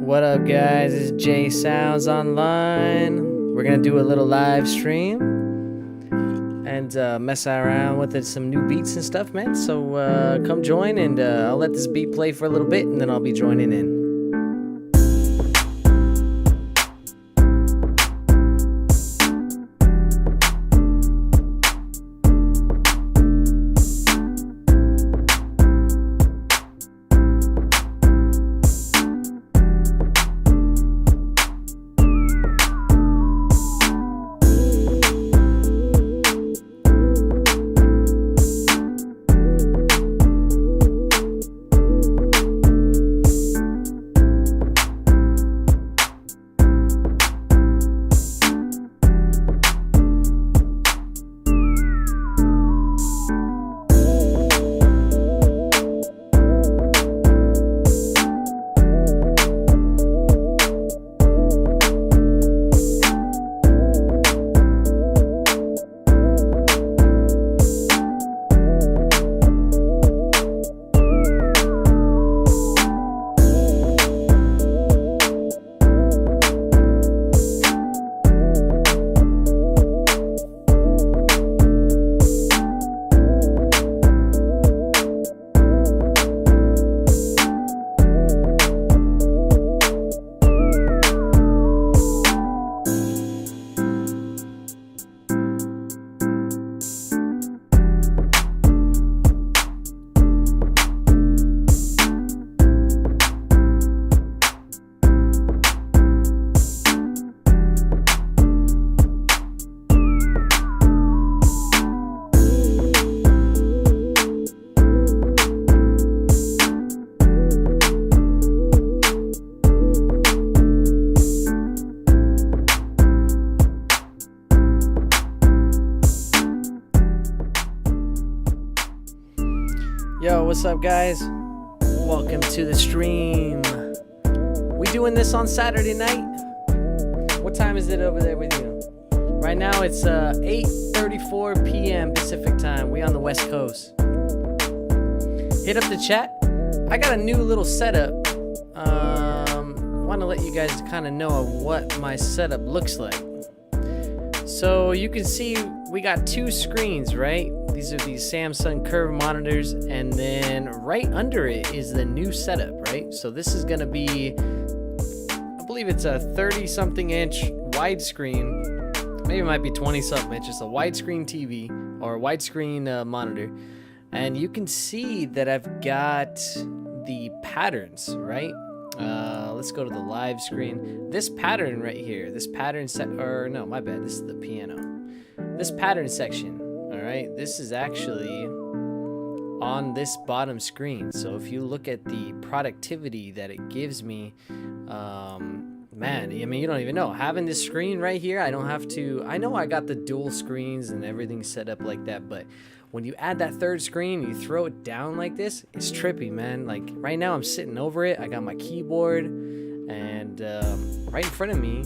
What up, guys? It's JSoundsOnline. We're gonna do a little live stream and mess around with some new beats and stuff, man. So come join, and I'll let this beat play for a little bit, and then I'll be joining in. Yo, what's up, guys? Welcome to the stream. We doing this on Saturday night. What time is it over there with you? Right now it's 8:34 p.m. Pacific time. We on the West Coast. Hit up the chat. I got a new little setup. Want to let you guys kind of know of what my setup looks like. So you can see we got two screens, right? These are these Samsung curved monitors, and then right under it is the new setup, right? So this is gonna be, I believe it's a 30-something inch widescreen. Maybe it might be 20-something inch. It's a widescreen TV or a widescreen monitor, and you can see that I've got the patterns, right? Let's go to the live screen. This pattern right here, this pattern no, my bad. This is the piano. This pattern section. All right, this is actually on this bottom screen. So if you look at the productivity that it gives me, man, I mean, you don't even know. Having this screen right here, I don't have to, I know I got the dual screens and everything set up like that, but when you add that third screen, you throw it down like this, it's trippy, man. Like right now I'm sitting over it. I got my keyboard, and right in front of me,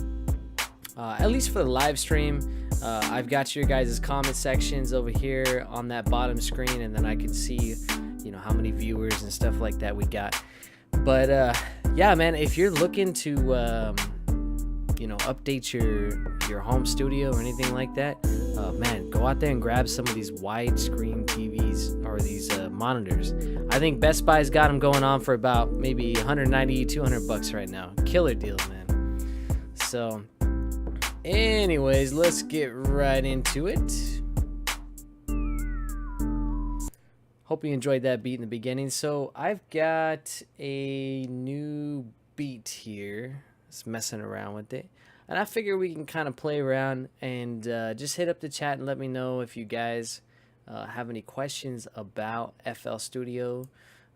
at least for the live stream, I've got your guys' comment sections over here on that bottom screen, and then I can see, you know, how many viewers and stuff like that we got. But yeah, man, if you're looking to you know, update your home studio or anything like that, man, go out there and grab some of these widescreen TVs or these monitors. I think Best Buy's got them going on for about maybe $190-200 right now. Killer deal, man. So anyways, let's get right into it. Hope you enjoyed that beat in the beginning. So I've got a new beat here. Just messing around with it. And I figure we can kind of play around and just hit up the chat and let me know if you guys have any questions about FL Studio,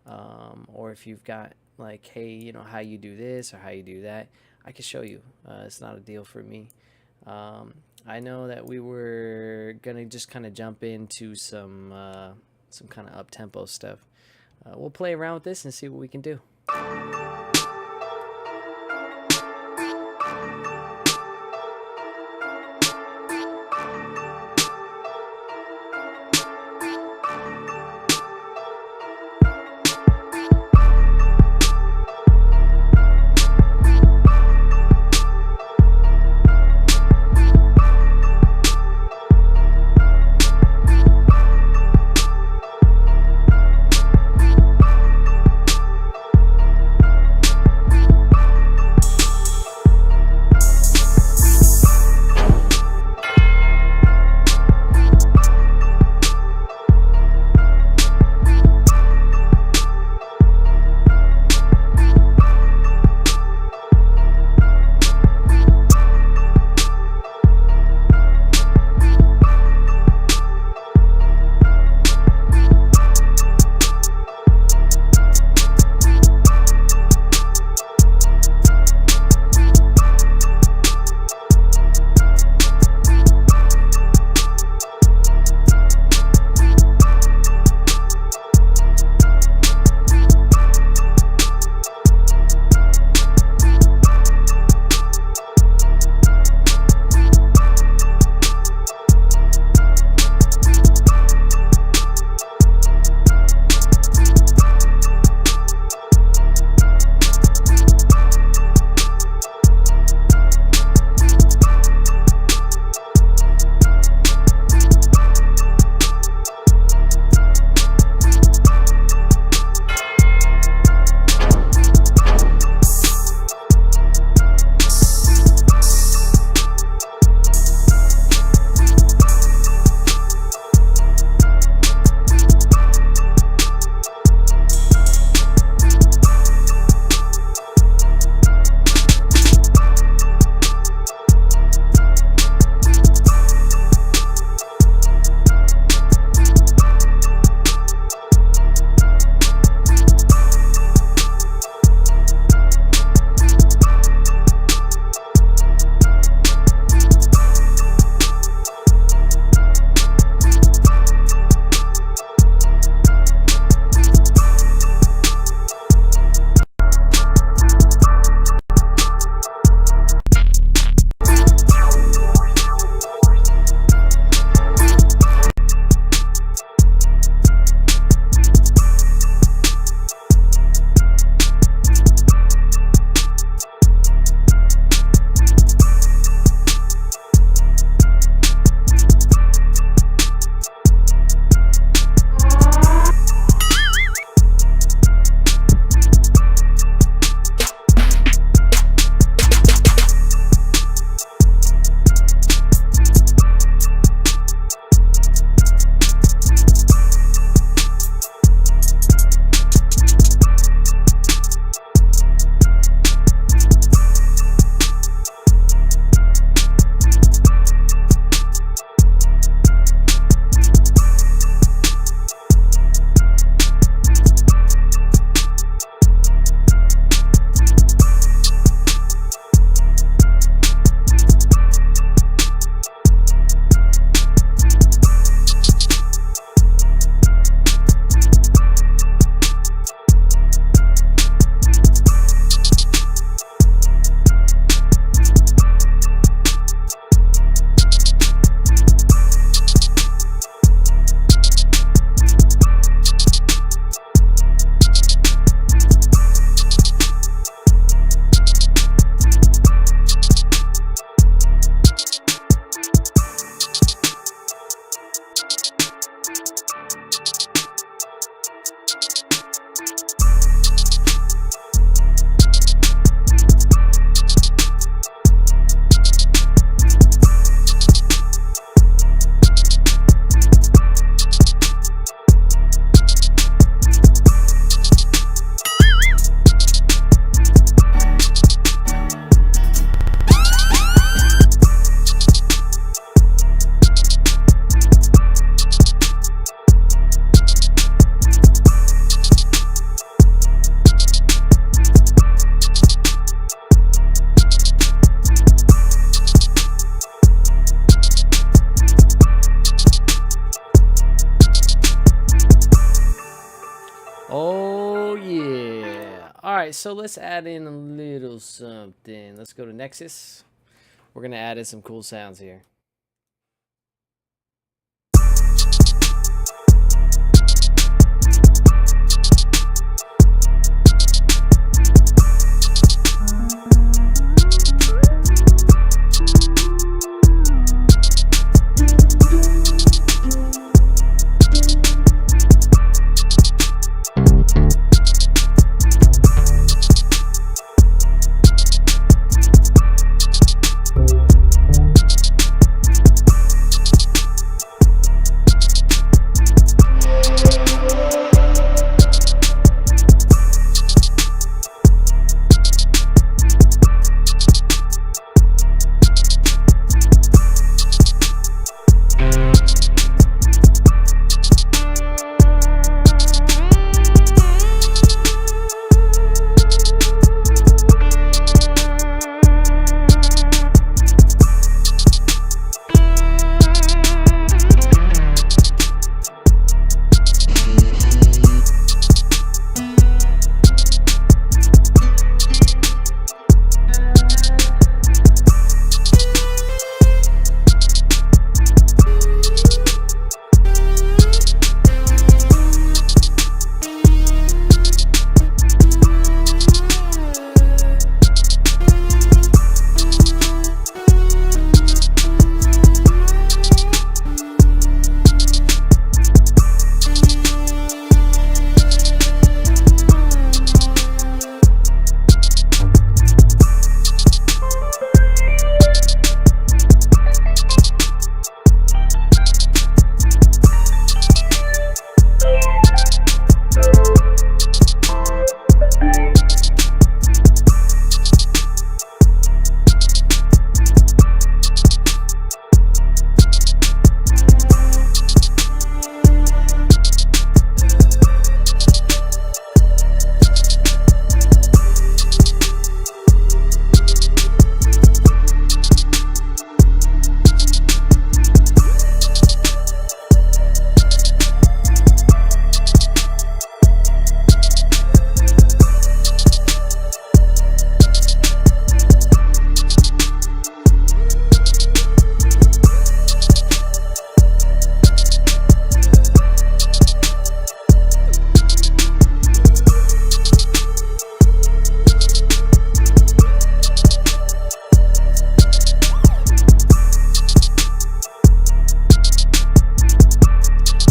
or if you've got like, hey, you know, how you do this or how you do that. I can show you. It's not a deal for me. I know that we were gonna just kind of jump into some kind of up-tempo stuff. We'll play around with this and see what we can do. All right, so let's add in a little something. Let's go to Nexus. We're gonna add in some cool sounds here.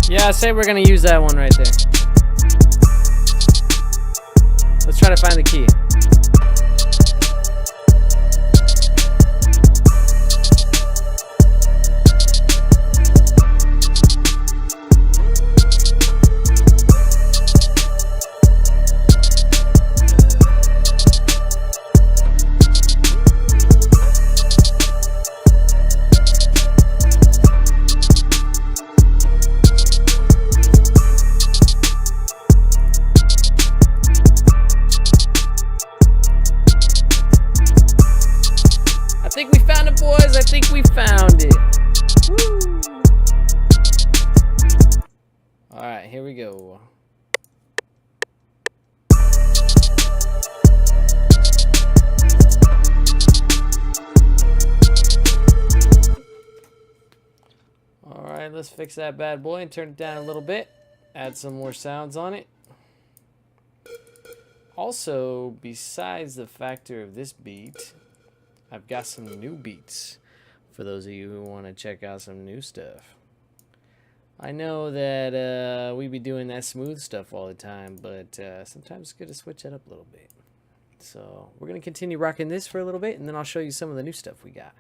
Yeah, I say we're gonna use that one right there. Let's try to find the key. I think we found it, boys. I think we found it. Woo. All right, here we go. All right, let's fix that bad boy and turn it down a little bit. Add some more sounds on it. Also, besides the factor of this beat, I've got some new beats for those of you who want to check out some new stuff. I know that we be doing that smooth stuff all the time, but sometimes it's good to switch it up a little bit. So we're going to continue rocking this for a little bit, and then I'll show you some of the new stuff we got.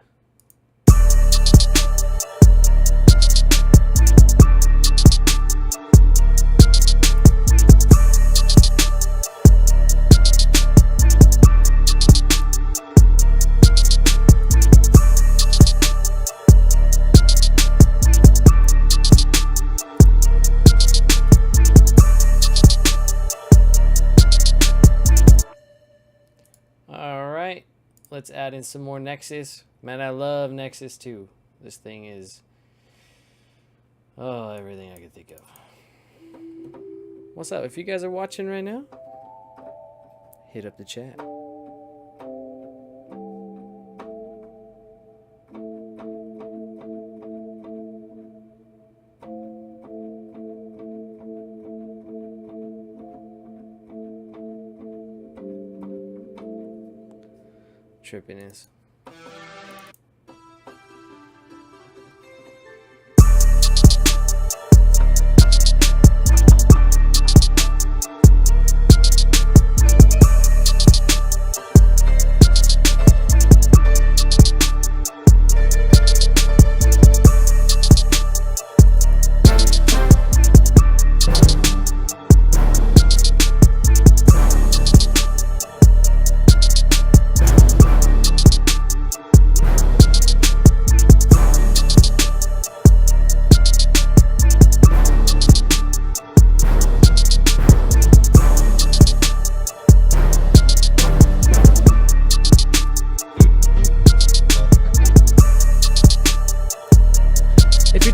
Let's add in some more Nexus. Man, I love Nexus too. This thing is, oh, everything I could think of. What's up? If you guys are watching right now, hit up the chat. Tripping is.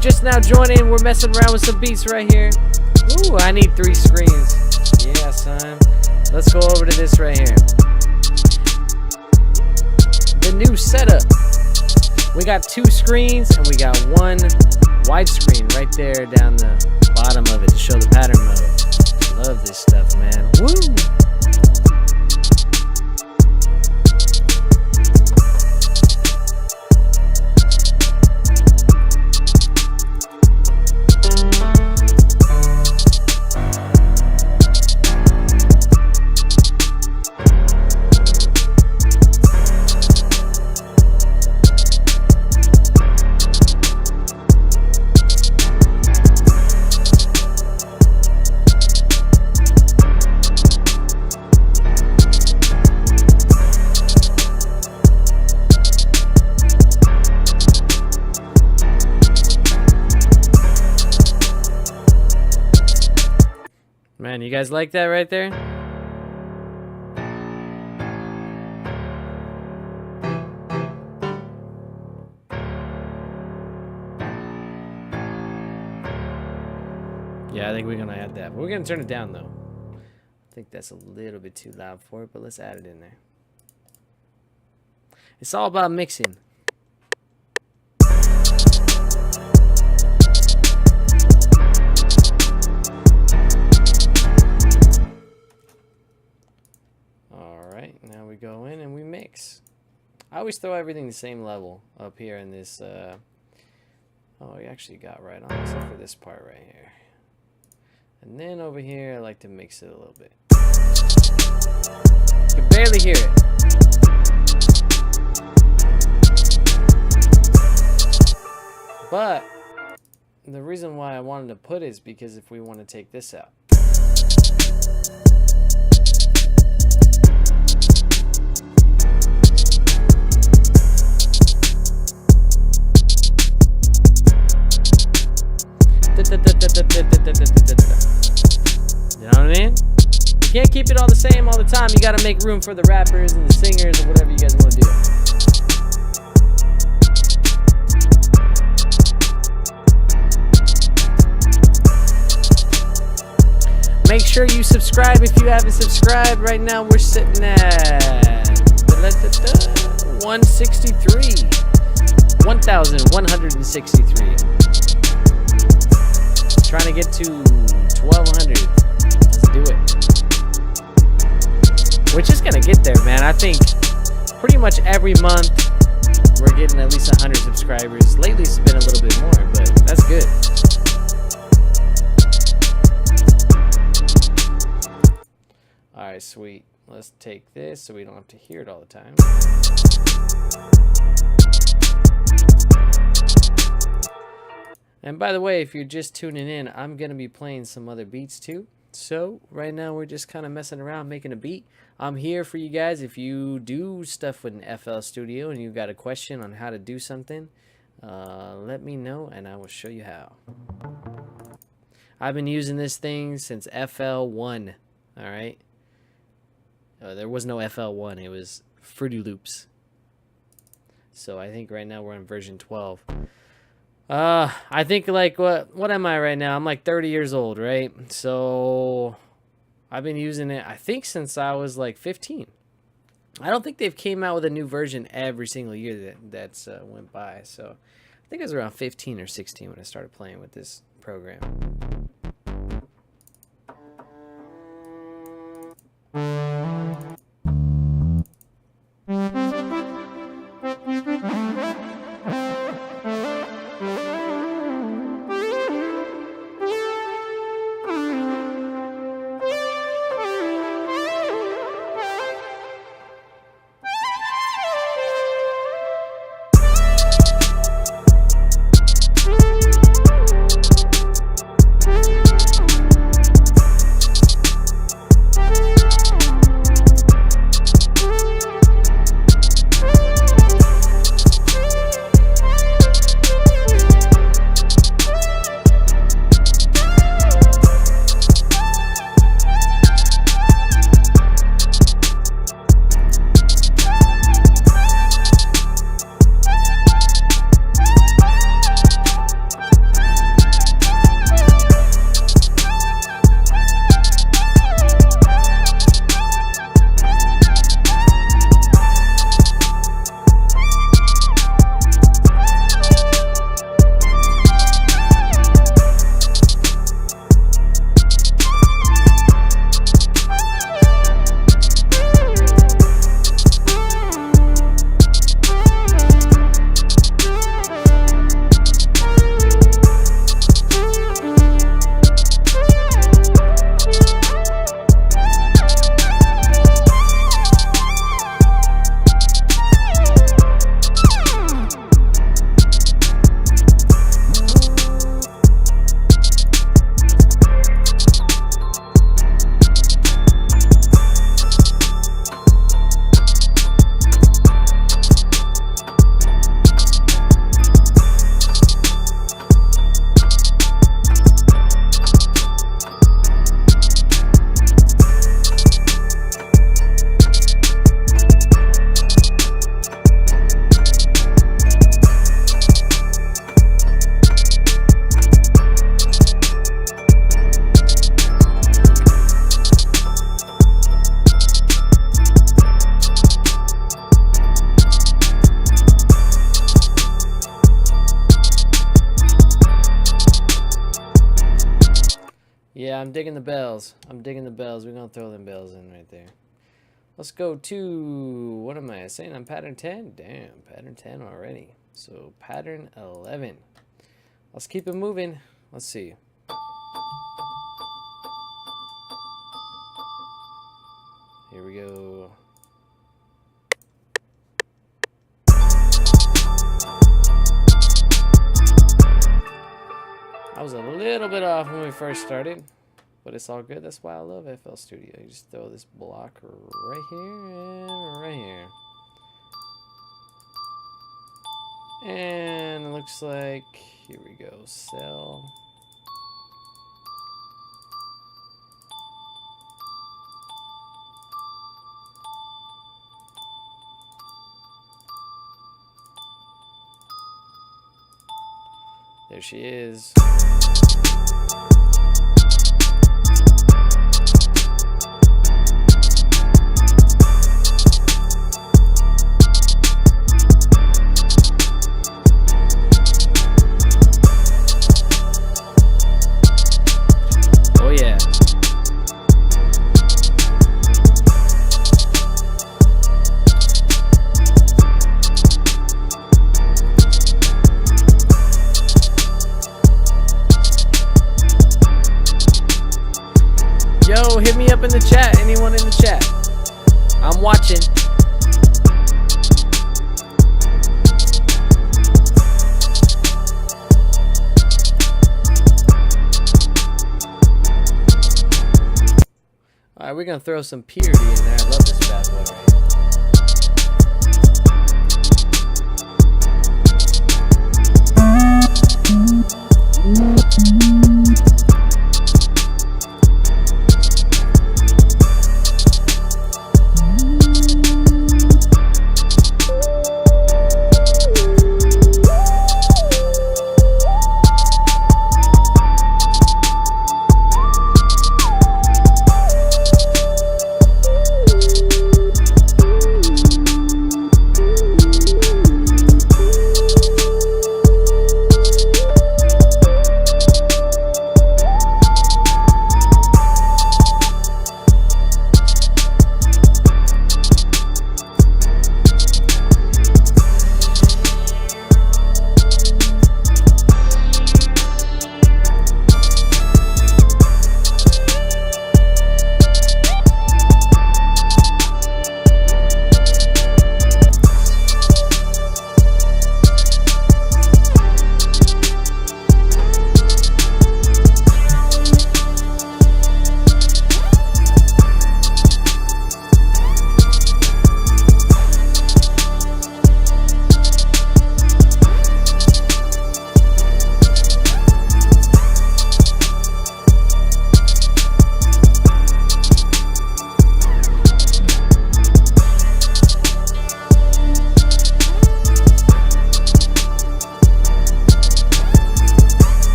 Just now joining, we're messing around with some beats right here. Ooh, I need 3 screens. Yeah, son. Let's go over to this right here. The new setup. We got 2 screens and we got 1 widescreen right there down the bottom of it to show the pattern mode. Love this stuff, man. Woo! Man, you guys like that right there? Yeah, I think we're gonna add that. But we're gonna turn it down though. I think that's a little bit too loud for it, but let's add it in there. It's all about mixing. Now we go in and we mix. I always throw everything the same level up here in this. Oh, we actually got right on, except for this part right here. And then over here, I like to mix it a little bit. You can barely hear it. But the reason why I wanted to put it is because if we want to take this out. You know what I mean? You can't keep it all the same all the time. You gotta make room for the rappers and the singers or whatever you guys want to do. Make sure you subscribe if you haven't subscribed. Right now we're sitting at 163. 1,163. Trying to get to 1,200. Let's do it. We're just gonna get there, man. I think pretty much every month we're getting at least 100 subscribers. Lately it's been a little bit more, but that's good. Alright, sweet. Let's take this so we don't have to hear it all the time. And by the way, if you're just tuning in, I'm going to be playing some other beats too. So right now we're just kind of messing around making a beat. I'm here for you guys. If you do stuff with an FL Studio and you've got a question on how to do something, let me know and I will show you how. I've been using this thing since FL1. Alright? There was no FL1. It was Fruity Loops. So I think right now we're on version 12. I think like what am I right now? I'm like 30 years old, right? So I've been using it, I think, since I was like 15. I don't think they've came out with a new version every single year that's went by. So I think it was around 15 or 16 when I started playing with this program. Yeah, I'm digging the bells. I'm digging the bells. We're going to throw them bells in right there. Let's go to, what am I saying? I'm pattern 10? Damn, pattern 10 already. So pattern 11. Let's keep it moving. Let's see. Here we go. I was a little bit off when we first started, but it's all good. That's why I love FL Studio. You just throw this block right here and right here. And it looks like, here we go, cell. There she is. Oh yeah. Yo, hit me up in the chat. Anyone in the chat? I'm watching. Alright, we're gonna throw some purity in there. I love this bad boy right here.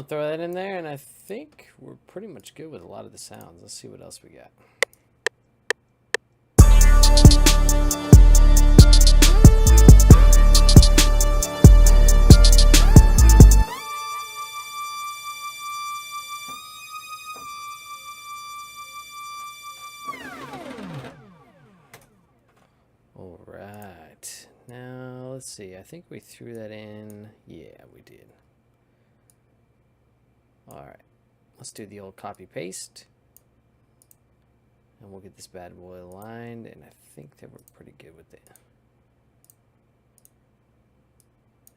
I'll throw that in there, and I think we're pretty much good with a lot of the sounds. Let's see what else we got. All right. Now, let's see. I think we threw that in. Yeah, we did. All right. Let's do the old copy paste. And we'll get this bad boy aligned, and I think that we're pretty good with it.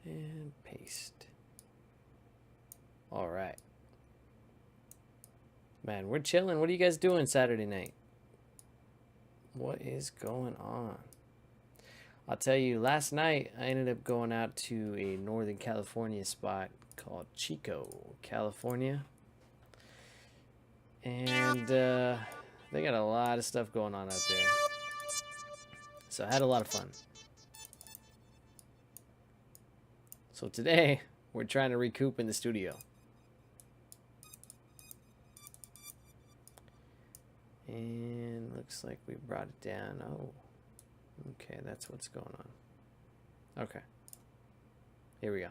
And paste. All right. Man, we're chilling. What are you guys doing Saturday night? What is going on? I'll tell you, last night I ended up going out to a Northern California spot called Chico, California. And they got a lot of stuff going on out there. So I had a lot of fun. So today, we're trying to recoup in the studio. And looks like we brought it down. Oh, okay, that's what's going on. Okay. Here we go.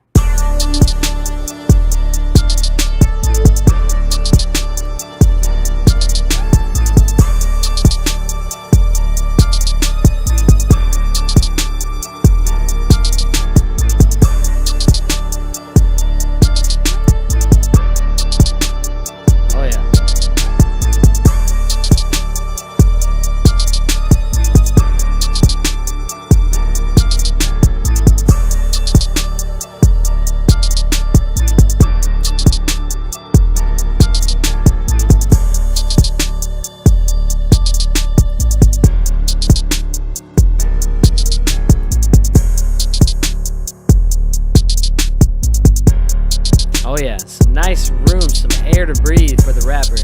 Oh yeah, some nice room, some air to breathe for the rapper.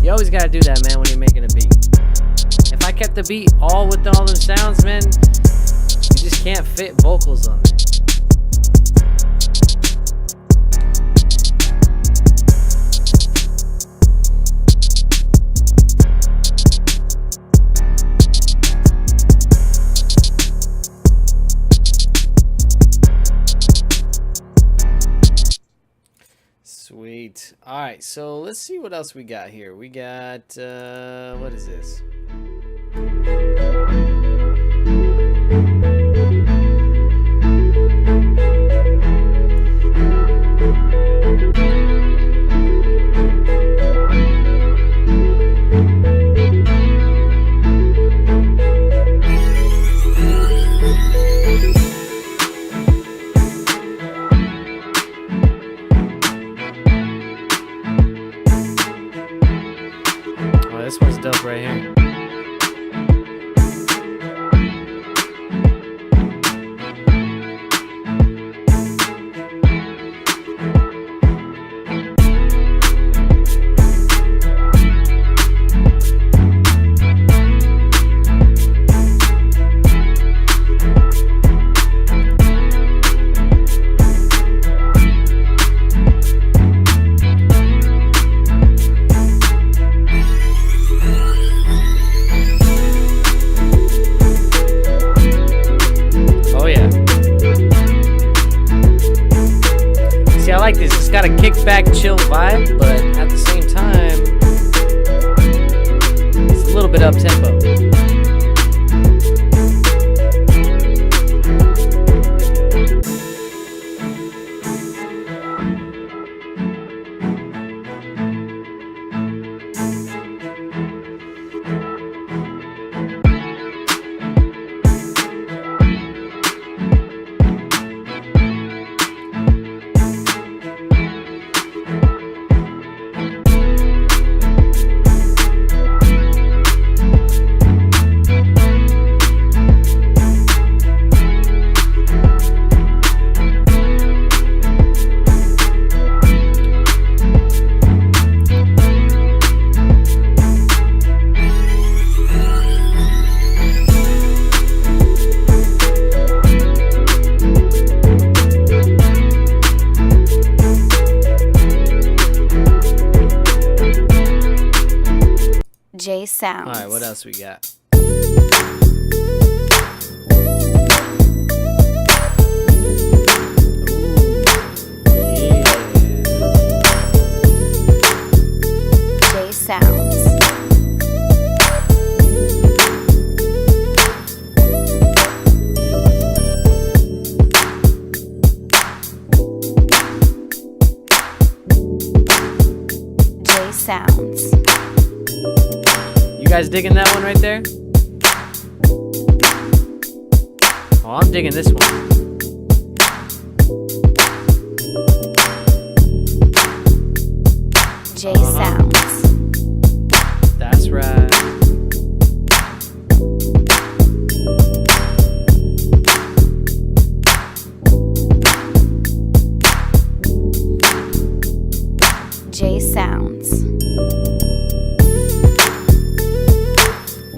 You always gotta do that, man, when you're making a beat. If I kept the beat all with all those sounds, man, you just can't fit vocals on there. Sweet. All right, so let's see what else we got here. We got, what is this? This one's dope right here. I like this. It's got a kickback, chill vibe, but at the same time, it's a little bit up tempo. J Sounds. Alright, what else we got? J Sounds. J Sounds. You guys digging that one right there? Oh, I'm digging this one. J Sounds. That's right. J Sounds.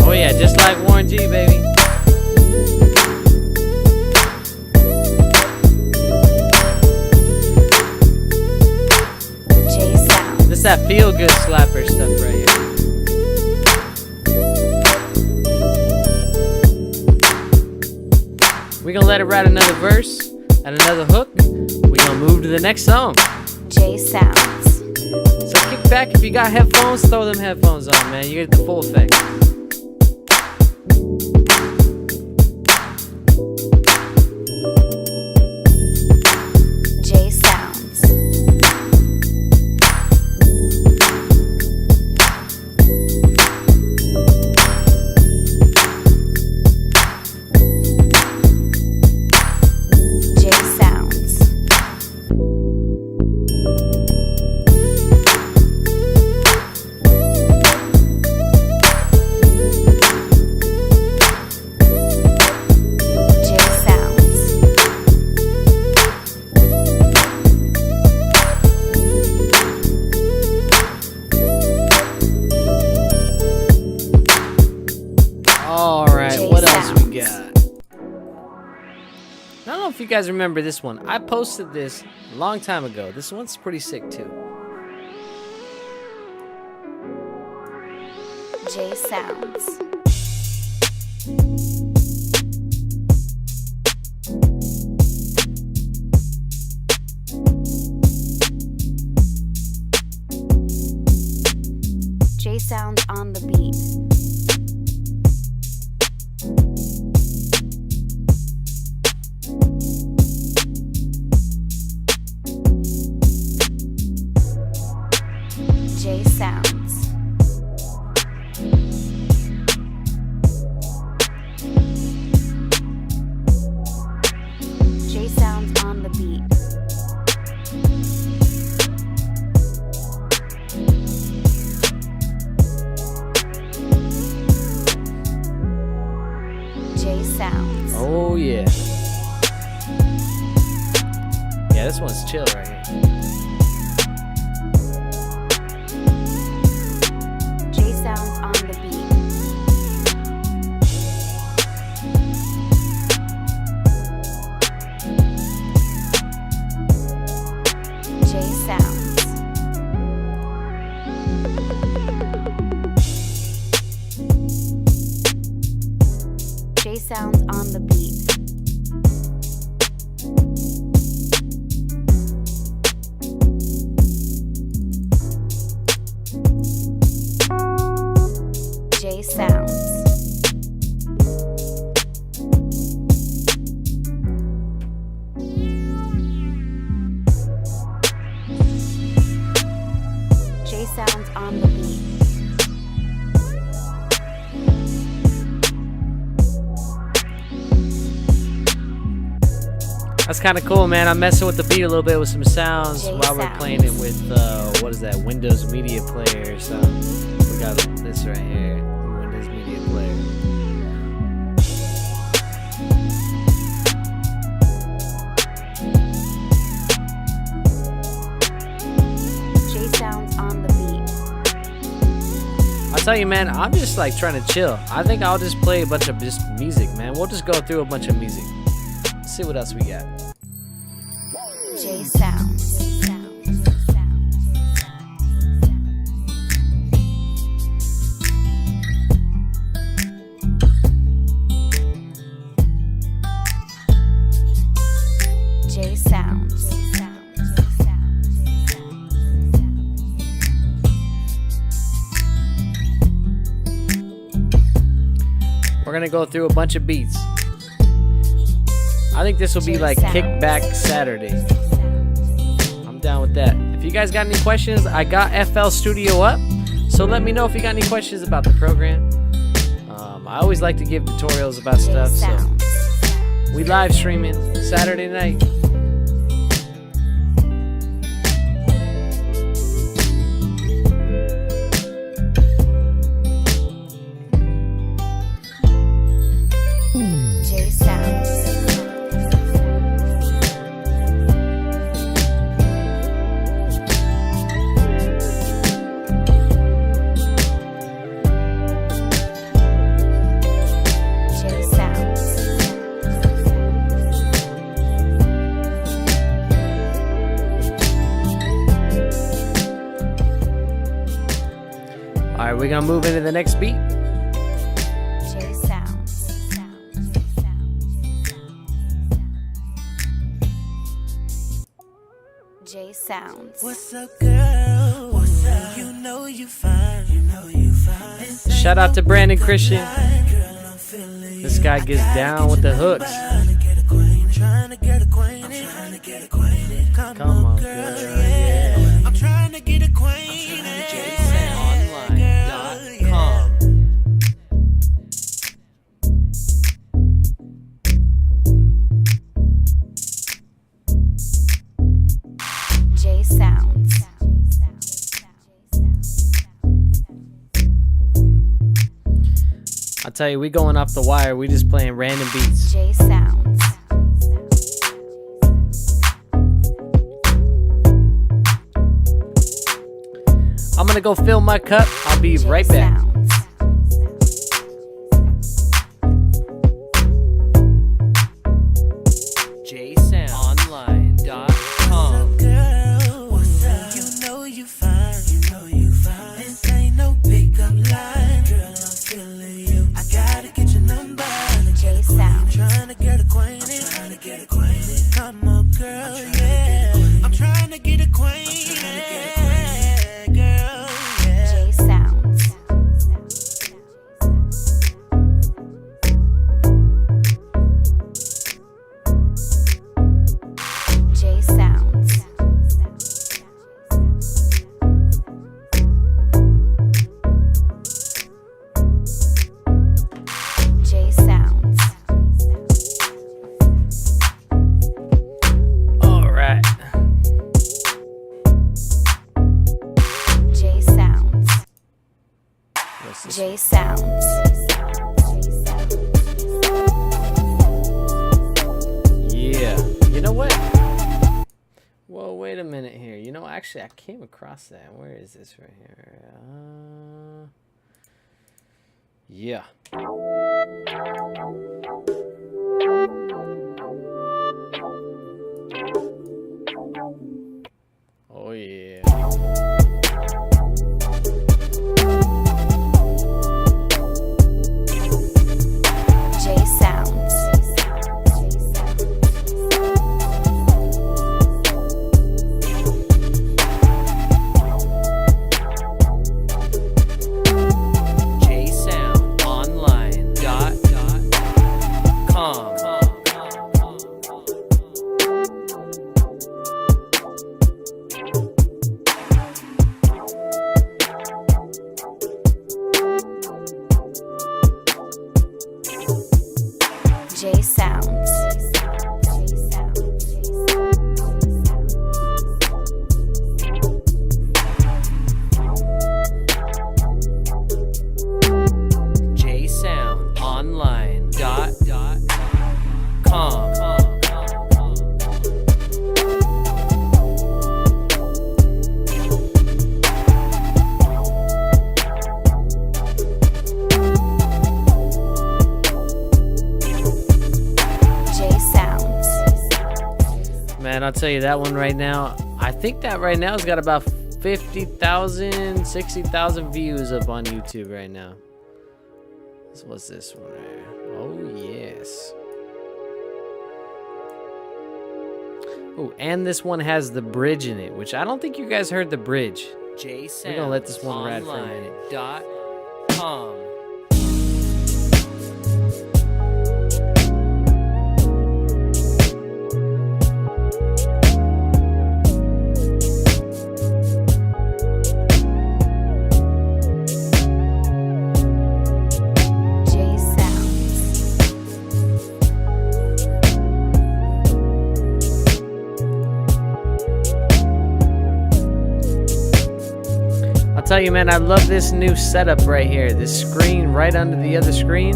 Oh yeah, just like Warren G, baby. J Sounds. This that feel good slapper stuff right here. We gonna let it ride another verse and another hook. We gonna move to the next song. J Sounds. So kick back, if you got headphones, throw them headphones on, man. You get the full effect. J Sounds. J Sounds. J Sounds. Alright, J what else we Sounds. got? I don't know if you guys remember this one. I posted this a long time ago. This one's pretty sick too. J Sounds. J Sounds on the beat. J Sounds. J Sounds on the beat. J Sounds. Oh yeah. Yeah, this one's chill right here. J Sounds on the beat. J Sounds. J Sounds on the beat. J Sounds. J Sounds on the beat. That's kind of cool, man. I'm messing with the beat a little bit with some sounds J while we're Sounds. playing it with, what is that, Windows Media Player. So we got this right here, Windows Media Player. J Sounds on the beat. I'll tell you, man, I'm just like trying to chill. I think I'll just play a bunch of just music, man. We'll just go through a bunch of music. Let's see what else we got. J Sounds. We're gonna go through a bunch of beats. I think this will be like Kickback Saturday. I'm down with that. If you guys got any questions, I got FL Studio up, so let me know if you got any questions about the program. I always like to give tutorials about stuff, so we live streaming Saturday night. Alright, we're gonna move into the next beat. JSounds. What's up, girl? What's up? You know you fine. You know you fine. Shout out to Brandon Christian. This guy gets down with the hooks. Come on, girl. Yeah. I'm trying to get acquainted. JSoundsOnline.com. JSounds. I'll tell you, we going off the wire. We just playing random beats. JSounds. I'm gonna go fill my cup. I'll be right back. JSoundsOnline.com. Girl, what's up? You know you fine. You know you fine. This ain't no pickup line. Girl, I'm feeling you. I gotta get your number. JSounds. Trying to get acquainted. Trying to get acquainted. Come on, girl, yeah. I'm trying to get acquainted. Girl, yeah. JSounds. JSounds. JSounds. All right. JSounds. What's this? JSounds. Yeah. You know what? Whoa, wait a minute here. You know, actually, I came across that. Where is this right here? Yeah. Oh, yeah. JSounds. JSounds. JSoundsOnline.com. Man, I'll tell you that one right now. I think that right now has got about 50,000, 60,000 views up on YouTube right now. What's this one here? Oh, yes. Oh, and this one has the bridge in it, which I don't think you guys heard the bridge. We're gonna let this one ride for a minute. tell you, man, I love this new setup right here. This screen right under the other screen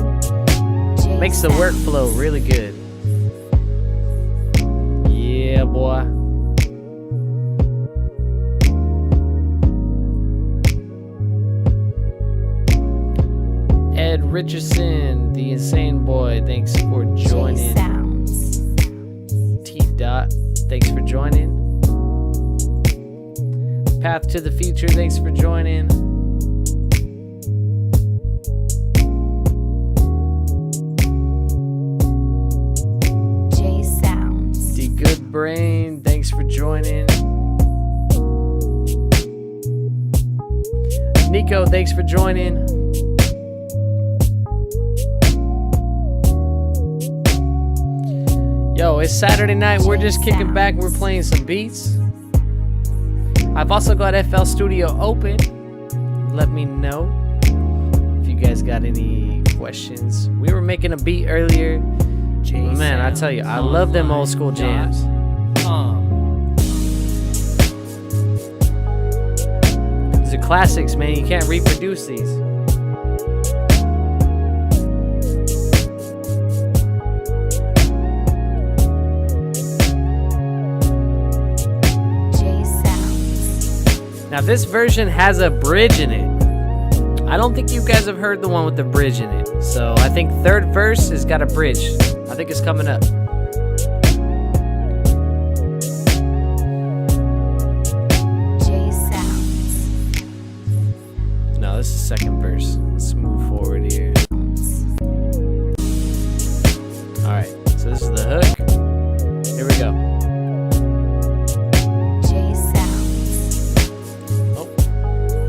makes the workflow really good. Yeah, boy. Ed Richardson, the insane boy, thanks for joining. Sounds. T. Dot, thanks for joining. Path to the Future, thanks for joining. JSounds. The Good Brain, thanks for joining. Nico, thanks for joining. Yo, it's Saturday night. We're just kicking back. We're playing some beats. I've also got FL Studio open. Let me know if you guys got any questions. We were making a beat earlier. Man, I tell you, I love them old school jams. These are classics, man. You can't reproduce these. Now this version has a bridge in it. I don't think you guys have heard the one with the bridge in it. So I think third verse has got a bridge. I think it's coming up. JSounds. No, this is second verse. Let's move forward here. Alright, so this is the hook. Here we go.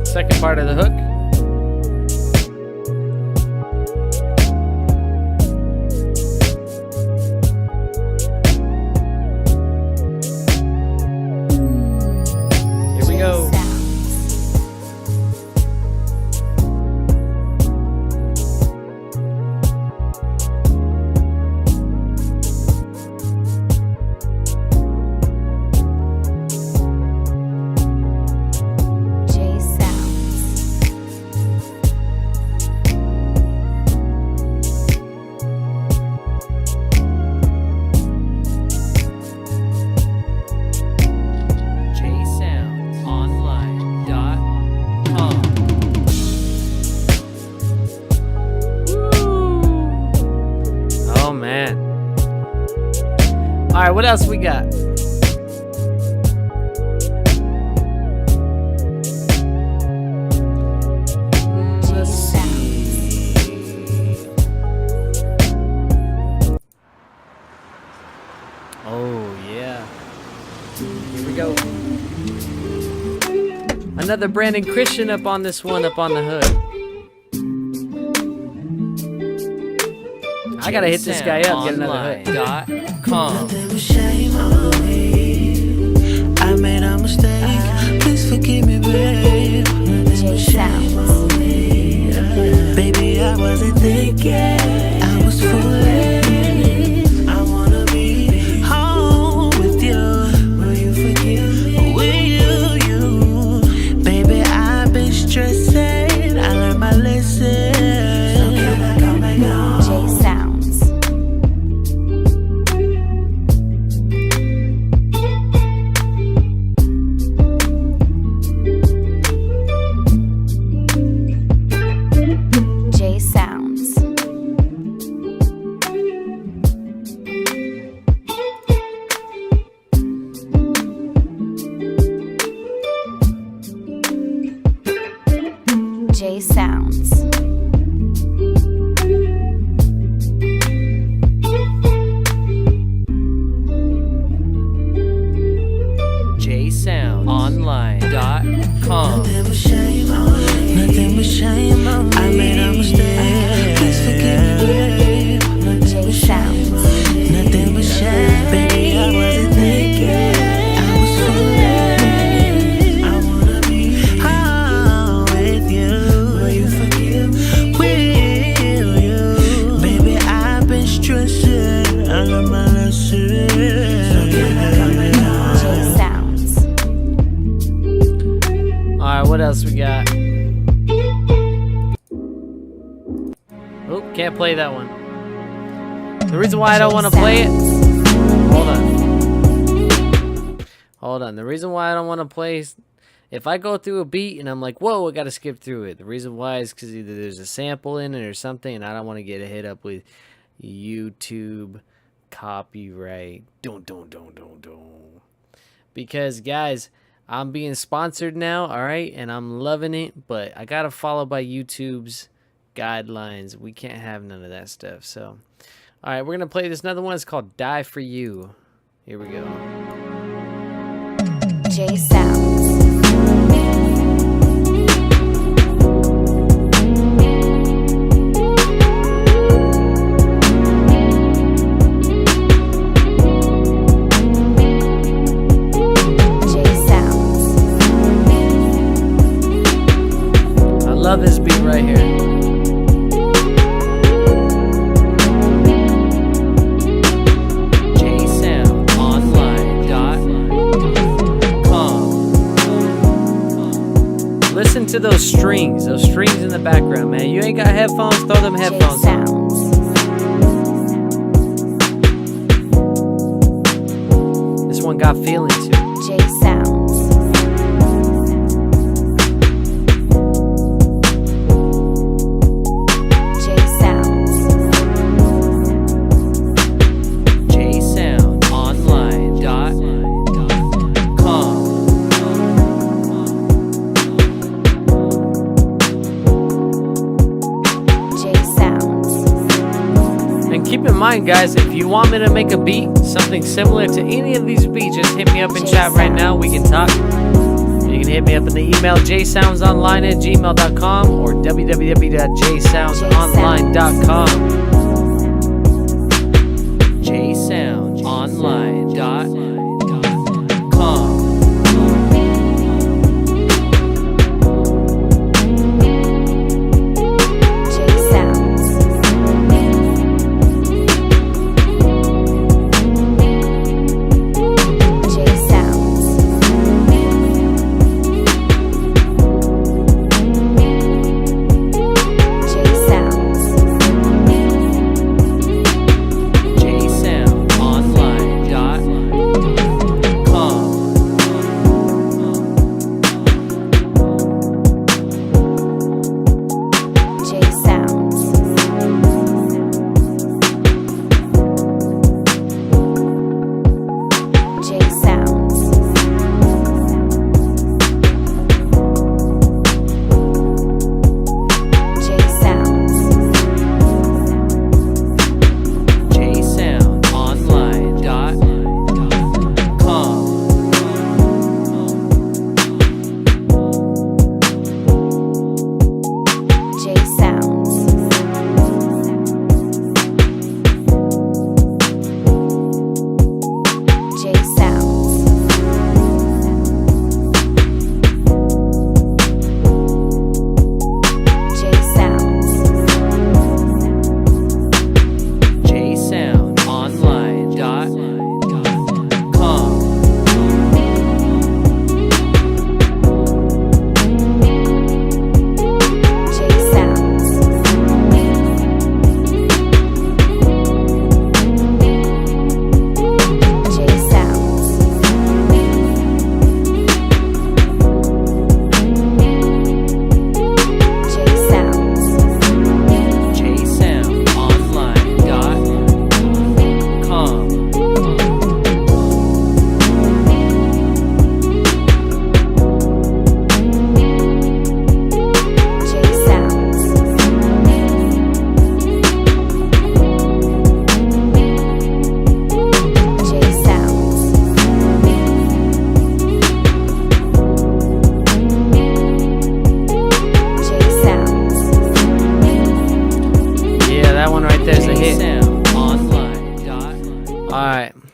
Second part of the hook. Here we go. Alright, what else we got? Let's see. Oh, yeah. Here we go. Another Brandon Christian up on this one, up on the hood. I gotta hit this guy up, get another hook. Nothing but shame on me. I made a mistake. Please forgive me, babe. Nothing but shame on me. Baby, I wasn't thinking. I was foolish. I wanna be home with you. Will you forgive me? Will you? Baby, I've been stressing. I learned my lesson. So can I come back home? JSounds. JSounds. JSoundsOnline.com. Nothing but shame on me. Nothing but shame on me. I made a mistake. Please forgive me, babe. Nothing but shame on me. Nothing but shame. Baby, I wasn't thinking. I was foolish. I wanna be home with you. Will you forgive me? Will got. Oh, can't play that one. The reason why I don't want to play it. Hold on. The reason why I don't want to play is if I go through a beat and I'm like, whoa, I got to skip through it. The reason why is because either there's a sample in it or something, and I don't want to get hit up with YouTube copyright. Don't. Because, guys, I'm being sponsored now, all right? And I'm loving it, but I got to follow by YouTube's guidelines. We can't have none of that stuff. So, all right, we're going to play this another one. It's called Die For You. Here we go. JSounds. I love this beat right here. Listen to those strings in the background, man. You ain't got headphones, throw them headphones on. This one got feeling too. JSounds. Keep in mind, guys, if you want me to make a beat, something similar to any of these beats, just hit me up in chat right now. We can talk. You can hit me up in the email jsoundsonline@gmail.com or www.jsoundsonline.com. jsoundsonline.com.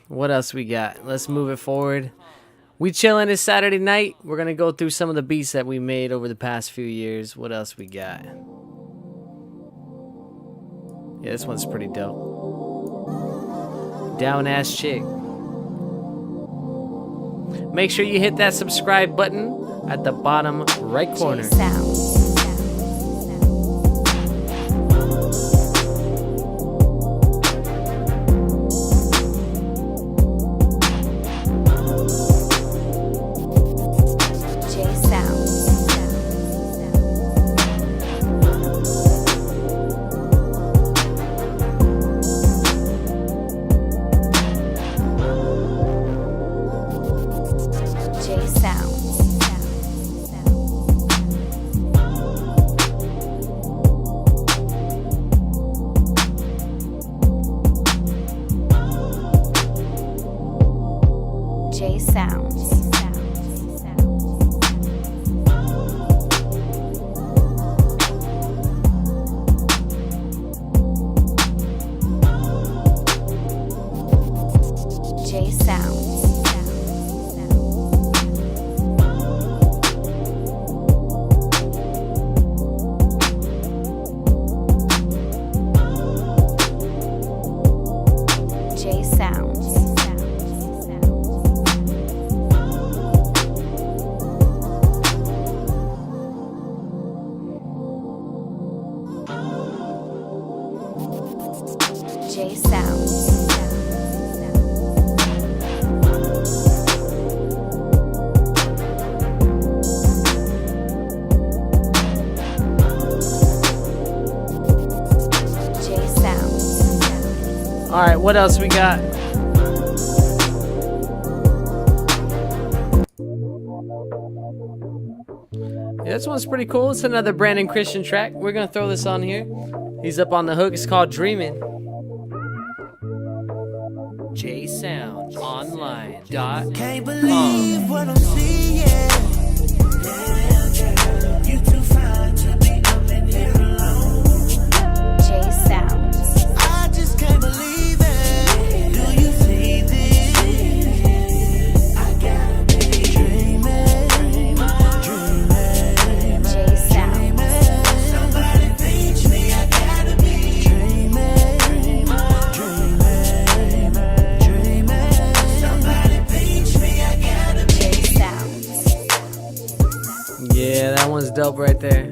What else we got? Let's move it forward. We chilling this Saturday night. We're gonna go through some of the beats that we made over the past few years. What else we got? Yeah, this one's pretty dope. Down ass chick. Make sure you hit that subscribe button at the bottom right corner. JSounds. All right, what else we got? Yeah, this one's pretty cool. It's another Brandon Christian track. We're gonna throw this on here. He's up on the hook. It's called Dreamin'. JSoundsOnline.com. Can't believe what I'm seeing. You too fine to be up in here alone. JSounds. I just can't believe it. Do you see this? I gotta be dreaming. JSounds. Somebody teach me. I gotta be dreaming. Somebody teach me. I gotta be. JSounds. Yeah, that one's dope right there.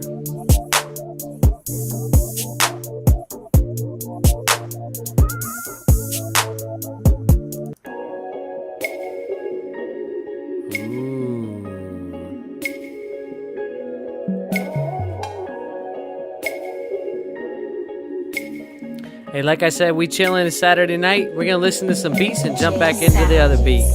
Hey, like I said, we chilling this Saturday night. We're gonna listen to some beats and jump back into the other beat.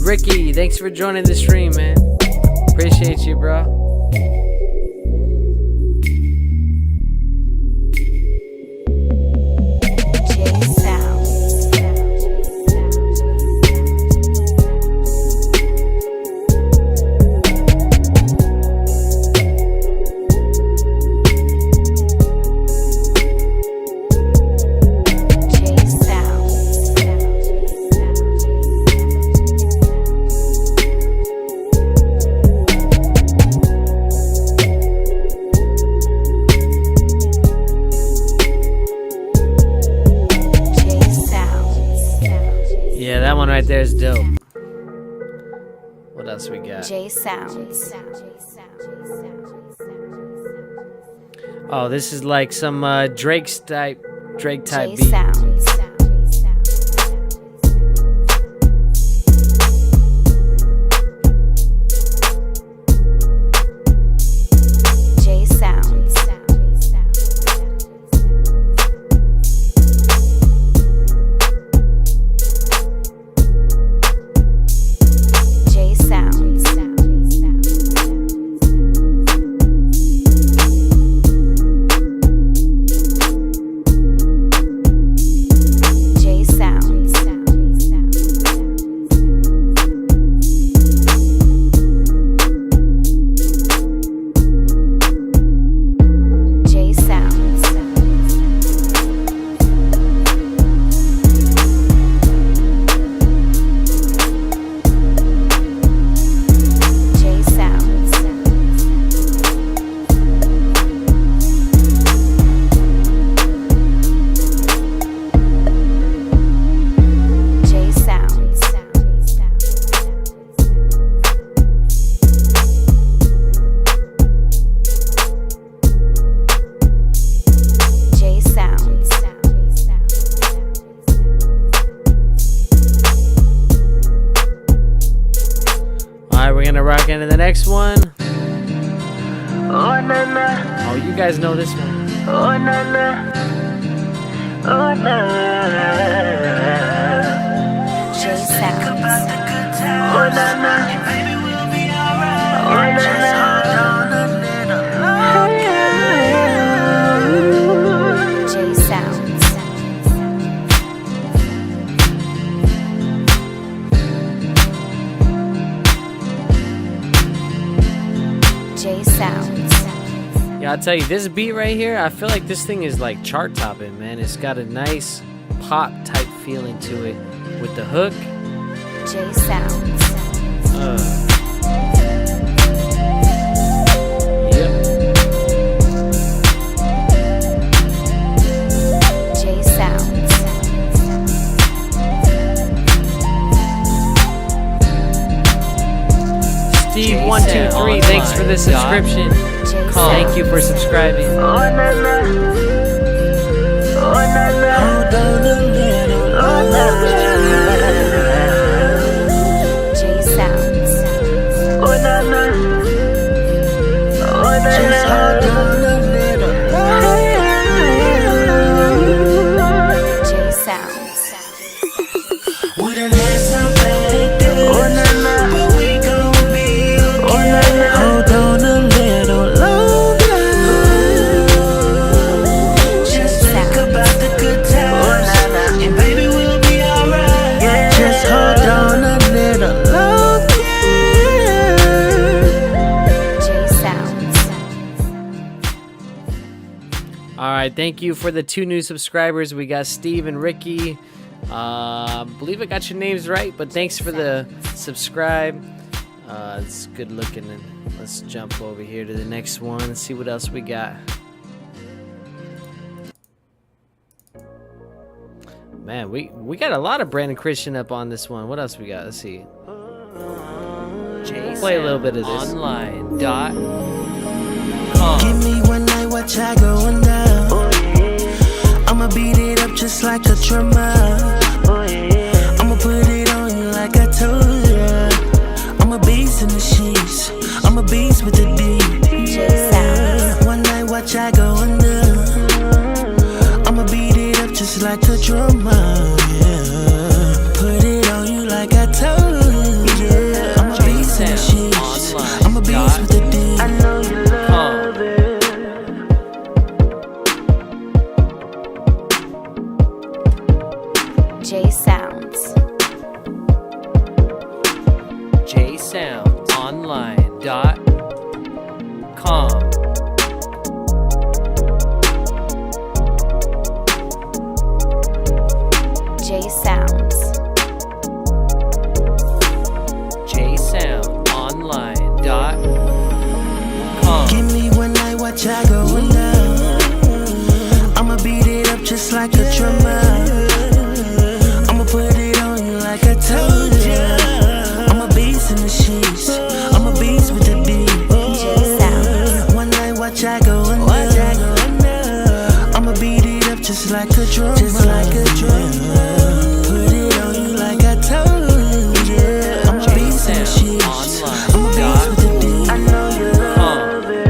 Ricky, thanks for joining the stream, man. Appreciate you, bro. Yeah, that one right there is dope. What else we got? JSounds. Oh, this is like some Drake type beat. JSounds. Alright, we're gonna rock into the next one. Oh na na, Oh, you guys know this one. oh na na, oh na. JSounds. Oh na na, baby we'll be alright. Oh na na, hold on a little longer. JSounds. JSounds. Yeah, I'll tell you, this beat right here, I feel like this thing is like chart topping, man. It's got a nice pop type feeling to it with the hook. JSounds. Yep. JSounds. Steve123, thanks for the subscription. Thank you for subscribing. Oh na na, oh na na, hold on a little longer. JSounds. Oh na na, oh na na, hold on a little longer. JSounds. We done had some bad days, oh na na, but we gon' be okay. Oh na na, hold on a little longer. Just think about the good times, oh na na, and baby we'll be alright. Yeah. Just hold on a little longer. JSounds. Alright, thank you for the 2 new subscribers. We got Steve and Ricky. Believe I got your names right, but thanks for the subscribe. It's good looking. And let's jump over here to the next one and see what else we got. Man, we got a lot of Brandon Christian up on this one. What else we got? Let's see. Play a little bit of this. JSoundsOnline.com. Give me one night, watch I going down. I'ma beat it up just like a drummer. I'ma put it on you like I told ya. I'm a beast in the sheets. I'm a beast with the D. JSounds. One night, watch I going down. I'ma beat it up just like a drummer. Yeah. Put it on you like I told ya. I'm a beast in the sheets. I'm a beast with the D. I know you love it. JSounds. JSoundsOnline.com. JSounds. JSoundsOnline.com. Give me one night, watch I going down. I'ma beat it up just like a drummer. I'ma put it on you like I told ya. I'm a beast in the sheets. I'm a beast with the D. JSounds. One night, watch I going down. I'ma beat it up just like a drummer. Just like a drummer. Put it on you like I told ya. I'm a beast in the sheets. I'm a beast with the D. I know you love it.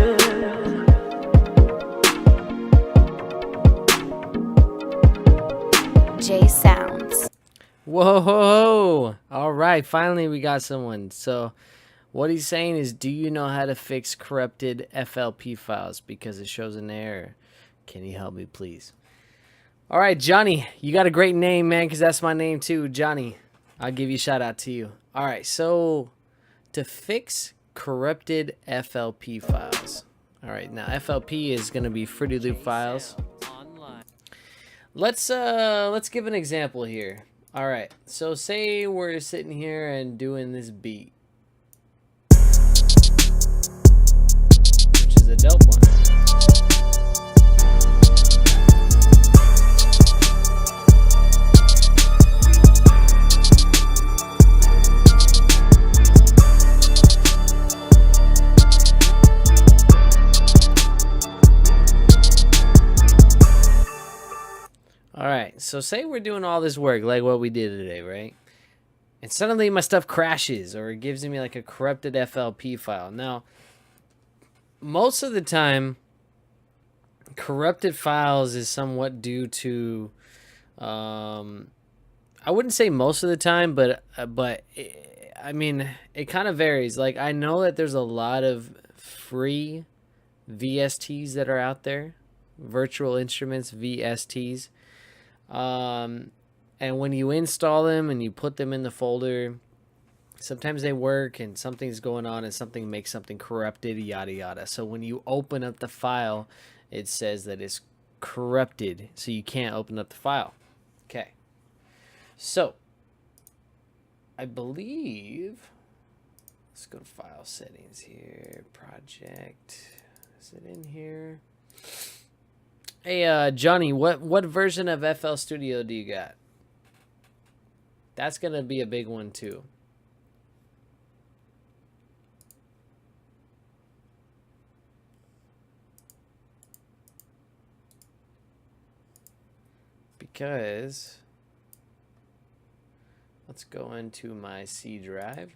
JSounds. Whoa! All right, finally we got someone. So, what he's saying is, do you know how to fix corrupted FLP files because it shows an error? Can you help me, please? All right, Johnny, you got a great name, man, because that's my name too, Johnny. I'll give you a shout out to you. All right, so to fix corrupted FLP files. All right, now FLP is going to be Fruity Loop files. Let's give an example here. All right, so say we're sitting here and doing this beat, which is a dope one. All right, so say we're doing all this work like what we did today, right? and suddenly my stuff crashes or it gives me like a corrupted FLP file. Now, most of the time, corrupted files is somewhat due to, I wouldn't say most of the time, but I mean, it kind of varies. Like, I know that there's a lot of free VSTs that are out there, virtual instruments, VSTs. And when you install them and you put them in the folder, sometimes they work and something's going on and something makes something corrupted, yada yada. So when you open up the file, it says that it's corrupted, so you can't open up the file. Okay. So I believe, let's go to file settings here, project. Is it in here? Hey, Johnny, what version of FL Studio do you got? That's going to be a big one too. Because let's go into my C drive,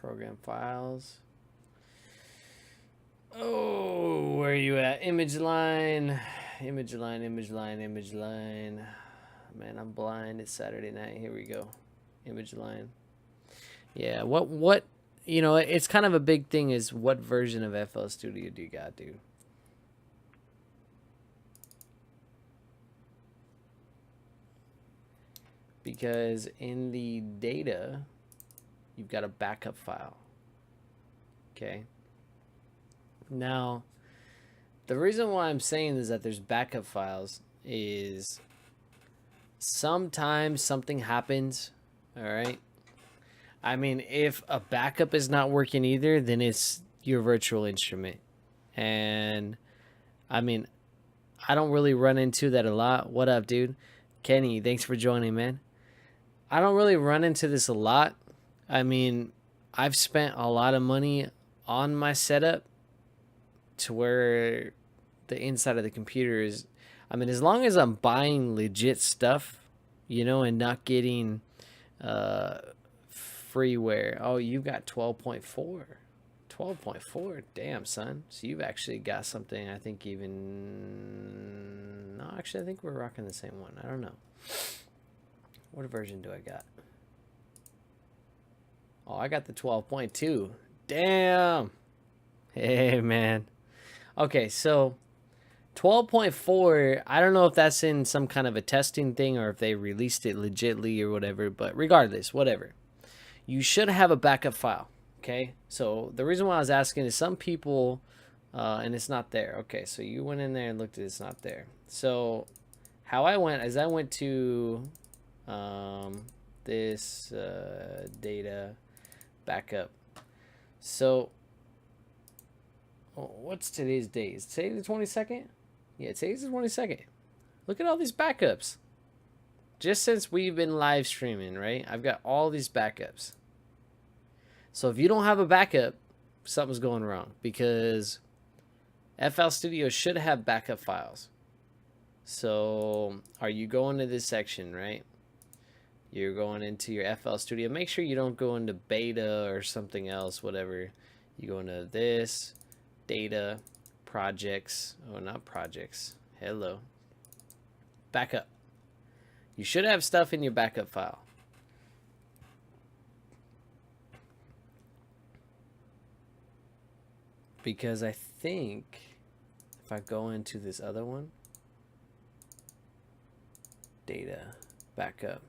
program files. Oh, where are you at? Image line. Man, I'm blind. It's Saturday night. Here we go. Image line. Yeah, what you know, it's kind of a big thing is what version of FL Studio do you got, dude? Because in the data, you've got a backup file. Okay. Now, the reason why I'm saying is that there's backup files is sometimes something happens, all right? I mean, if a backup is not working either, then it's your virtual instrument. And, I mean, I don't really run into that a lot. What up, dude? Kenny, thanks for joining, man. I don't really run into this a lot. I mean, I've spent a lot of money on my setup to where the inside of the computer is, I mean, as long as I'm buying legit stuff, you know, and not getting freeware. Oh, you've got 12.4. 12.4. Damn, son. So you've actually got something, I think even... No, actually, I think we're rocking the same one. I don't know. What version do I got? Oh, I got the 12.2. Damn. Hey, man. Okay, so 12.4, I don't know if that's in some kind of a testing thing or if they released it legitly or whatever, but regardless, whatever. You should have a backup file, okay? So the reason why I was asking is some people, and it's not there. Okay, so you went in there and looked at it, it's not there. So how I went is I went to this data backup. So what's today's date? Is today the 22nd? Yeah, today's the 22nd. Look at all these backups. Just since we've been live streaming, right? I've got all these backups. So if you don't have a backup, something's going wrong, because FL Studio should have backup files. So are you going to this section, right? You're going into your FL Studio. Make sure you don't go into beta or something else, whatever. You go into this, data, projects. Oh, not projects. Hello. Backup. You should have stuff in your backup file. Because I think if I go into this other one, data, backup.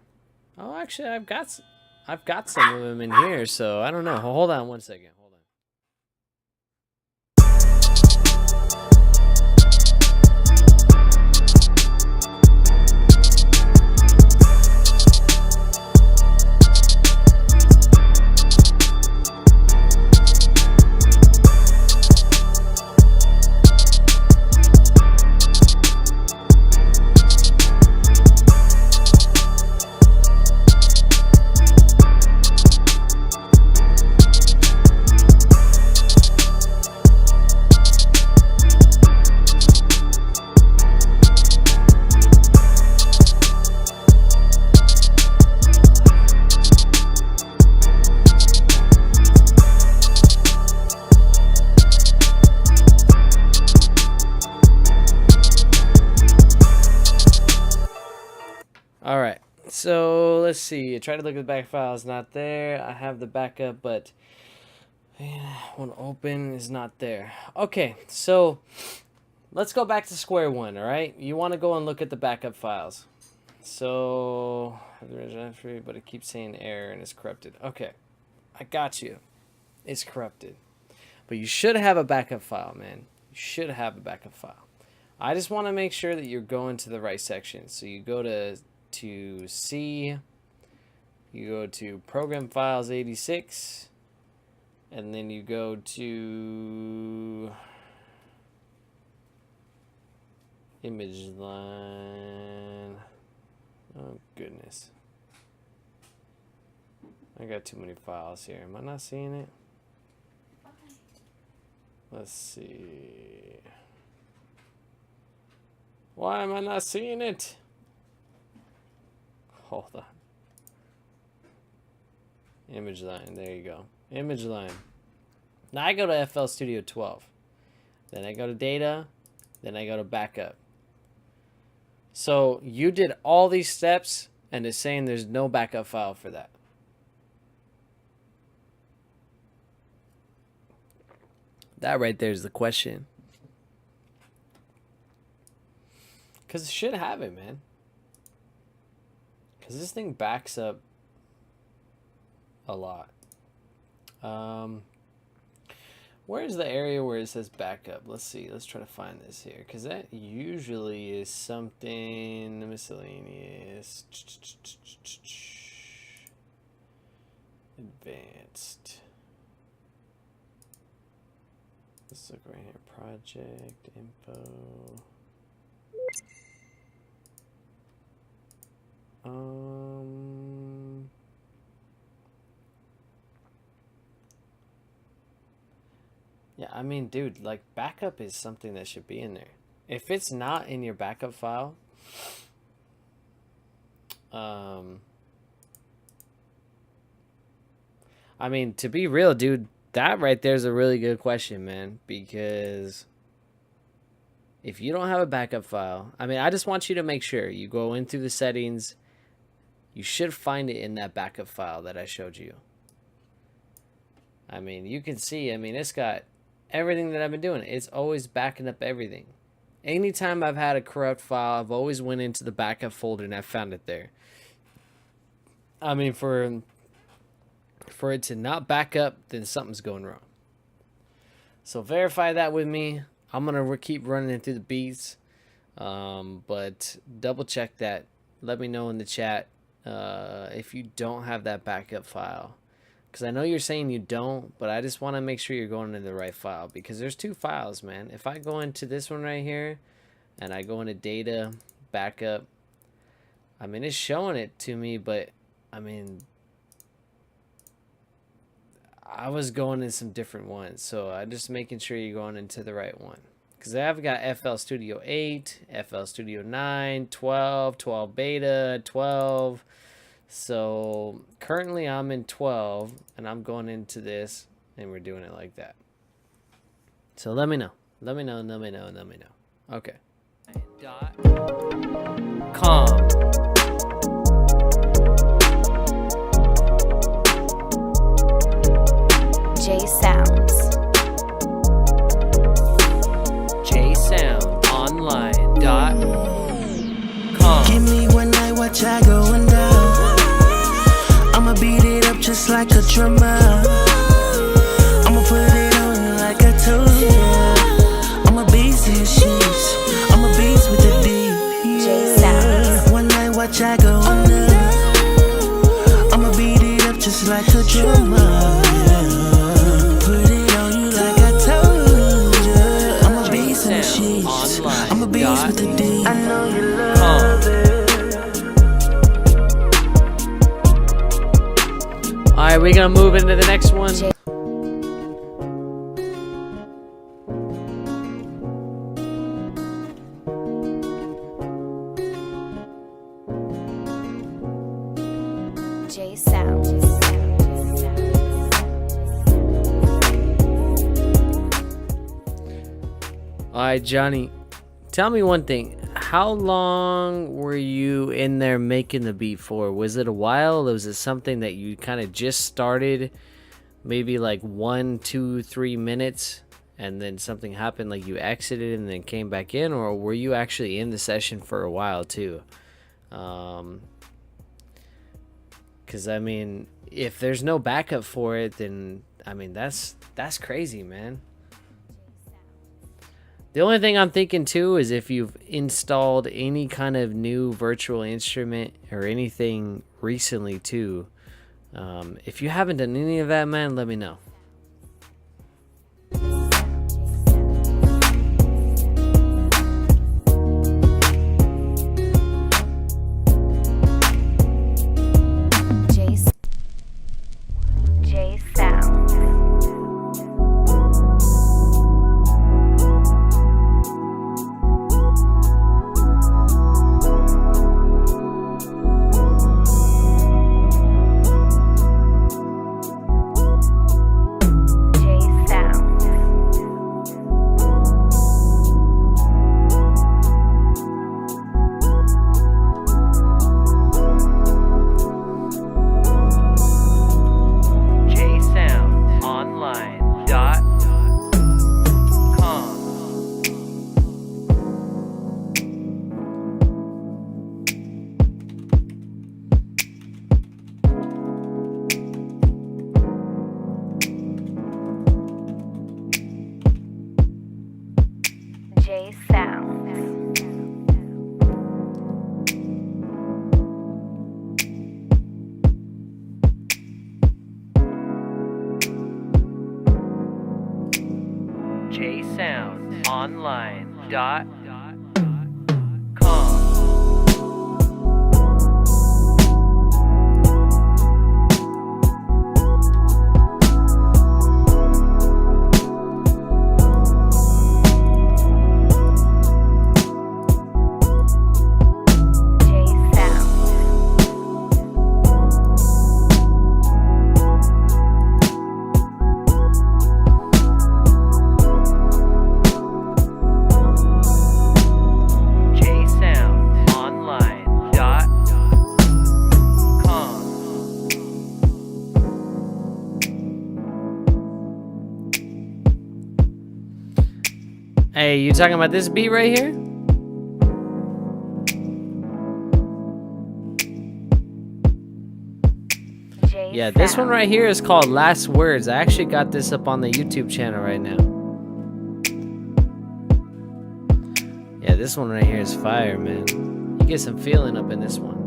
Oh, actually, I've got some of them in here, so I don't know. Hold on one second. Hold on. so let's see. I tried to look at the back file. It's not there. I have the backup, but when open is not there. Okay, so let's go back to square one. All right, you want to go and look at the backup files. So but it keeps saying error and it's corrupted. Okay, I got you. It's corrupted, but you should have a backup file, man. You should have a backup file. I just want to make sure that you're going to the right section. So you go to C, you go to Program Files 86, and then you go to Image Line. Oh goodness, I got too many files here. Am I not seeing it? Let's see. Why am I not seeing it? Hold on. Image line. There you go. Image line. Now I go to FL Studio 12. Then I go to data. Then I go to backup. So you did all these steps and it's saying there's no backup file for that. That right there is the question. Because it should have it, man. Because this thing backs up a lot. Where's the area where it says backup? Let's see. Let's try to find this here. Because that usually is something miscellaneous. Advanced. Let's look right here. Project info. Yeah, I mean, dude, like backup is something that should be in there. If it's not in your backup file, I mean, to be real, dude, that right there is a really good question, man, because if you don't have a backup file, I mean, I just want you to make sure you go in through the settings. You should find it in that backup file that I showed you. I mean, you can see, I mean, it's got everything that I've been doing. It's always backing up everything. Anytime I've had a corrupt file, I've always went into the backup folder and I found it there. I mean, for it to not back up, then something's going wrong. So verify that with me. I'm going to keep running it through the beats. But double check that. Let me know in the chat if you don't have that backup file. Because I know you're saying you don't, but I just want to make sure you're going into the right file. Because there's two files, man. If I go into this one right here, and I go into data, backup, I mean, it's showing it to me, but, I mean, I was going in some different ones. So I'm just making sure you're going into the right one. Because I've got FL Studio 8, FL Studio 9, 12, 12 beta, 12. So currently I'm in 12 and I'm going into this and we're doing it like that. So let me know. Let me know. Okay. .com. JSounds. JSoundsOnline.com. Give me one night, watch I going down. I'ma beat it up just like a drummer. I'ma put it on you like I told you. I'm a beast in the sheets. I'm a beast with the D. JSounds. One night, watch I go under. I'ma beat it up just like a drummer. Put it on you like I told you. I'm a beast in the sheets. I'm a beast with the D. I know you love it. Alright, we're gonna move into the next one. JSounds. Alright, Johnny, tell me one thing. how long were you in there making the beat for? Was it a while? Or was it something that you kind of just started, maybe like 1, 2, 3 minutes, and then something happened, like you exited and then came back in? Or were you actually in the session for a while too? Because I mean, if there's no backup for it, then I mean that's crazy, man. The only thing I'm thinking too is if you've installed any kind of new virtual instrument or anything recently too. If you haven't done any of that, man, let me know. JSoundsOnline.com. Hey, you talking about this beat right here? Yeah, this one right here is called Last Words. I actually got this up on the YouTube channel right now. Yeah, this one right here is fire, man. You get some feeling up in this one.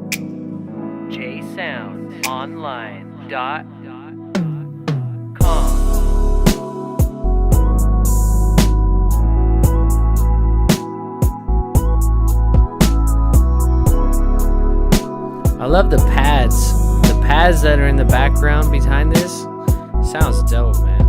JSoundsOnline.com. I love the pads. The pads that are in the background behind this sounds dope, man.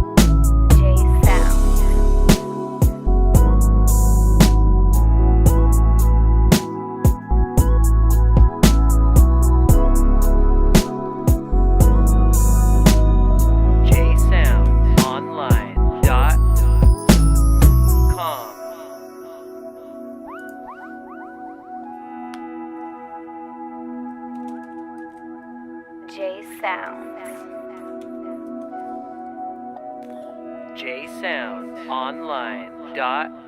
JSoundsOnline.com.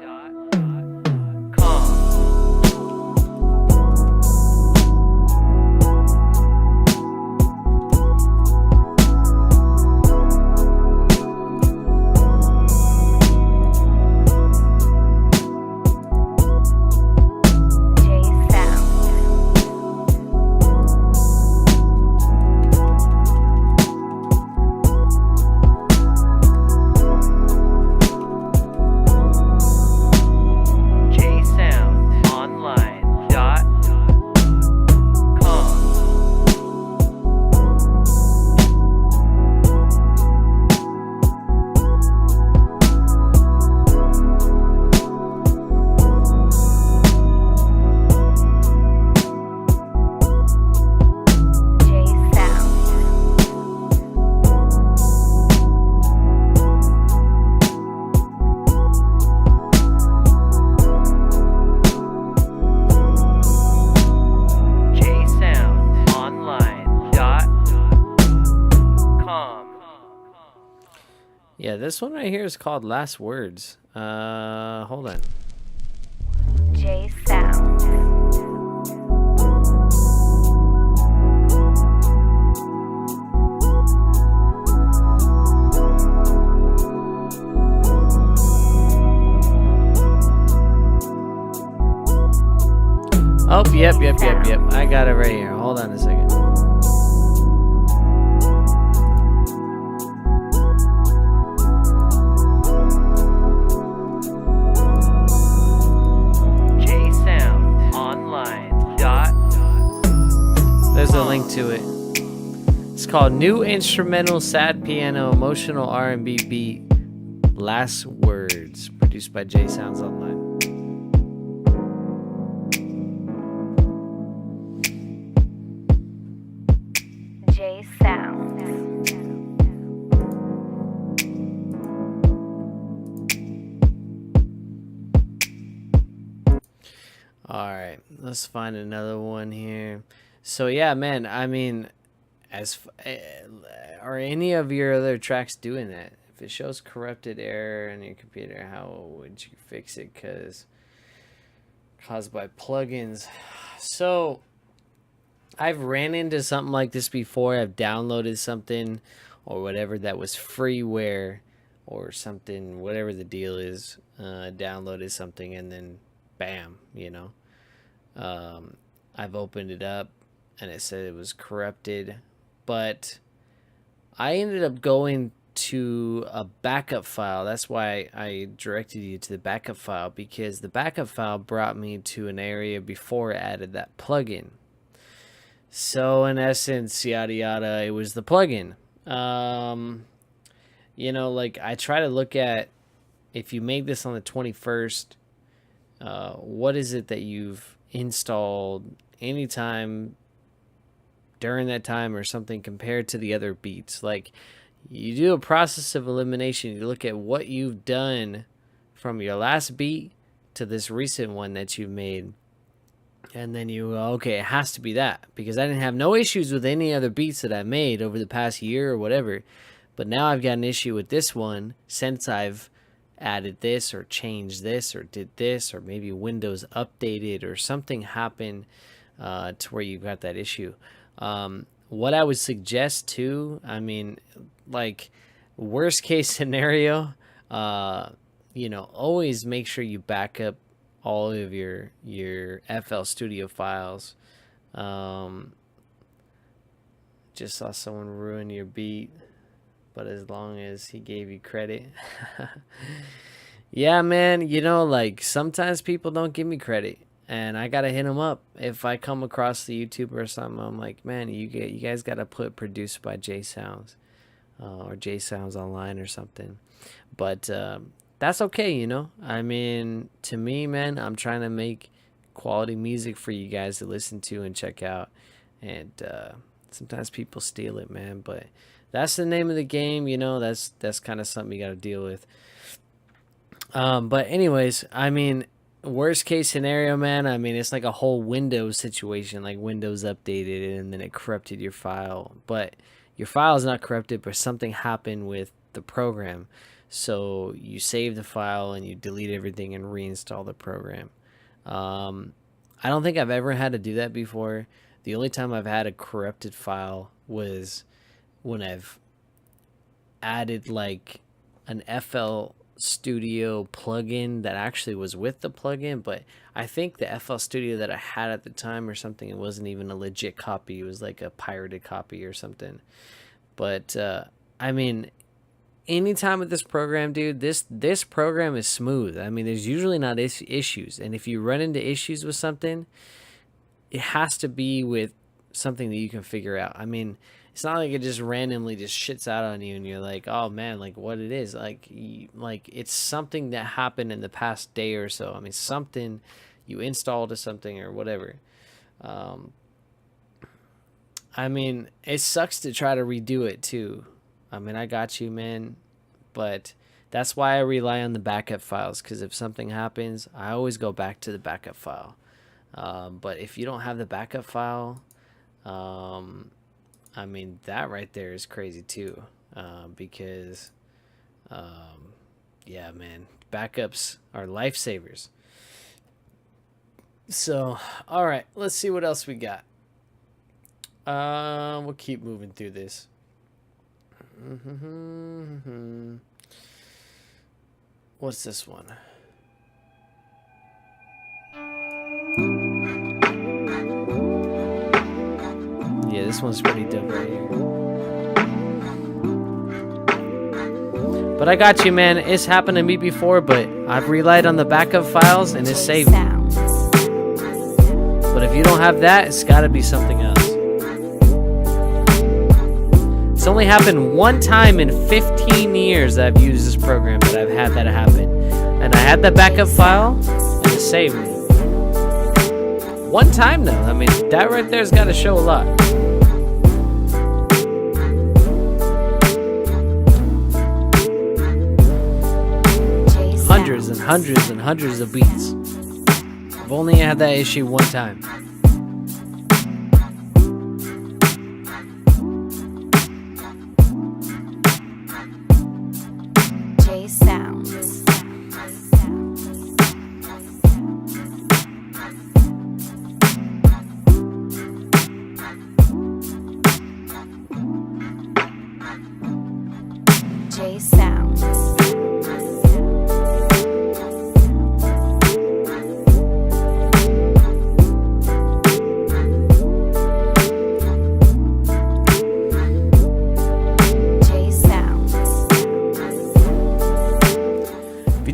Yeah, this one right here is called Last Words. Hold on. J Sounds. Oh, yep. I got it right here. Hold on a second. JSoundsOnline. There's a link to it. It's called New Instrumental Sad Piano Emotional R&B Beat Last Words, produced by JSoundsOnline. J Sounds. All right, let's find another one here. So yeah, man, I mean, are any of your other tracks doing that? If it shows corrupted error in your computer, how would you fix it? Cause caused by plugins. So I've ran into something like this before. I've downloaded something or whatever that was freeware or something, whatever the deal is. Downloaded something and then bam, I've opened it up and it said it was corrupted, but I ended up going to a backup file. That's why I directed you to the backup file, because the backup file brought me to an area before it added that plugin. So in essence, yada yada, it was the plugin. Like I try to look at, if you make this on the 21st, what is it that you've installed anytime during that time or something compared to the other beats. Like, you do a process of elimination. You look at what you've done from your last beat to this recent one that you've made, and then you go, okay, it has to be that, because I didn't have no issues with any other beats that I made over the past year or whatever, but now I've got an issue with this one since I've added this or changed this or did this, or maybe Windows updated or something happened to where you've got that issue. What I would suggest too, I mean, like, worst case scenario, always make sure you back up all of your FL Studio files. Just saw someone ruin your beat, but as long as he gave you credit. Yeah, man, like, sometimes people don't give me credit, and I gotta hit them up. If I come across the YouTuber or something, I'm like, man, you guys gotta put produced by JSounds, or JSoundsOnline or something. But that's okay, I mean, to me, man, I'm trying to make quality music for you guys to listen to and check out, and sometimes people steal it, man, but that's the name of the game. That's kind of something you got to deal with. But anyways, I mean, worst case scenario, man, I mean, it's like a whole Windows situation, like Windows updated it and then it corrupted your file, but your file is not corrupted, but something happened with the program. So you save the file and you delete everything and reinstall the program. I don't think I've ever had to do that before. The only time I've had a corrupted file was when I've added like an FL Studio plugin that actually was with the plugin, but I think the FL Studio that I had at the time or something, it wasn't even a legit copy. It was like a pirated copy or something. But I mean, anytime with this program, dude, this program is smooth. I mean, there's usually not issues, and if you run into issues with something, it has to be with something that you can figure out. I mean, it's not like it just randomly just shits out on you and you're like, oh man, like what it is. Like it's something that happened in the past day or so. I mean, something you installed or something or whatever. I mean, it sucks to try to redo it too. I mean, I got you, man. But that's why I rely on the backup files, because if something happens, I always go back to the backup file. But if you don't have the backup file, I mean, that right there is crazy too, because Yeah, man, backups are lifesavers. So, all right, let's see what else we got. We'll keep moving through this. What's this one? Yeah, this one's pretty dope right here. But I got you, man. It's happened to me before, but I've relied on the backup files and it's saved me. But if you don't have that, it's got to be something else. It's only happened one time in 15 years that I've used this program that I've had that happen. And I had the backup file and it saved me. One time though, I mean, that right there's got to show a lot. Hundreds and hundreds and hundreds of beats. I've only had that issue one time. JSounds. JSounds.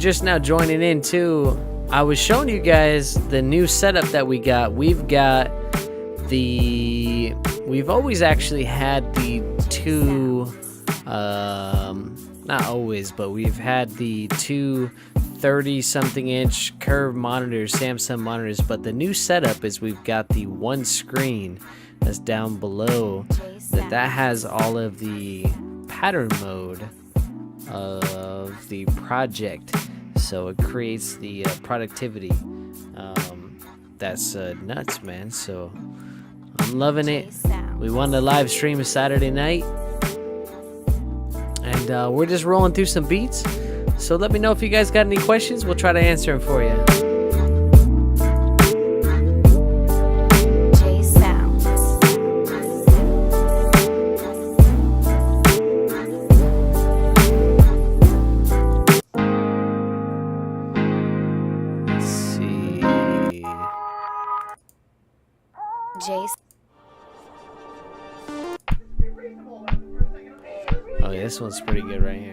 Just now joining in too, I was showing you guys the new setup that we got. We've always actually had the two, not always, but we've had the two 30-something inch curved monitors, Samsung monitors, but the new setup is we've got the one screen that's down below that has all of the pattern mode of the project. So it creates the productivity. That's nuts, man. So I'm loving it. We wanted to live stream a Saturday night. And we're just rolling through some beats. So let me know if you guys got any questions. We'll try to answer them for you. Oh yeah, this one's pretty good right here.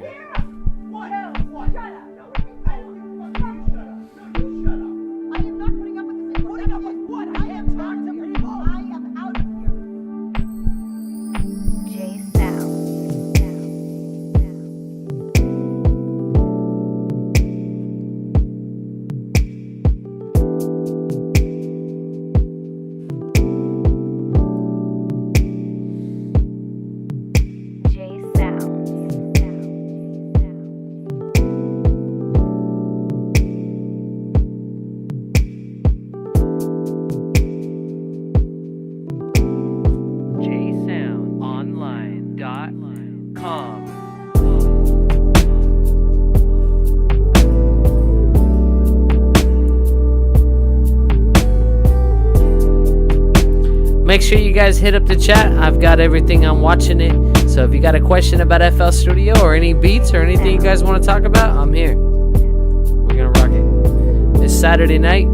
Make sure you guys hit up the chat. I've got everything. I'm watching it. So if you got a question about FL Studio or any beats or anything you guys want to talk about, I'm here. We're going to rock it. It's Saturday night.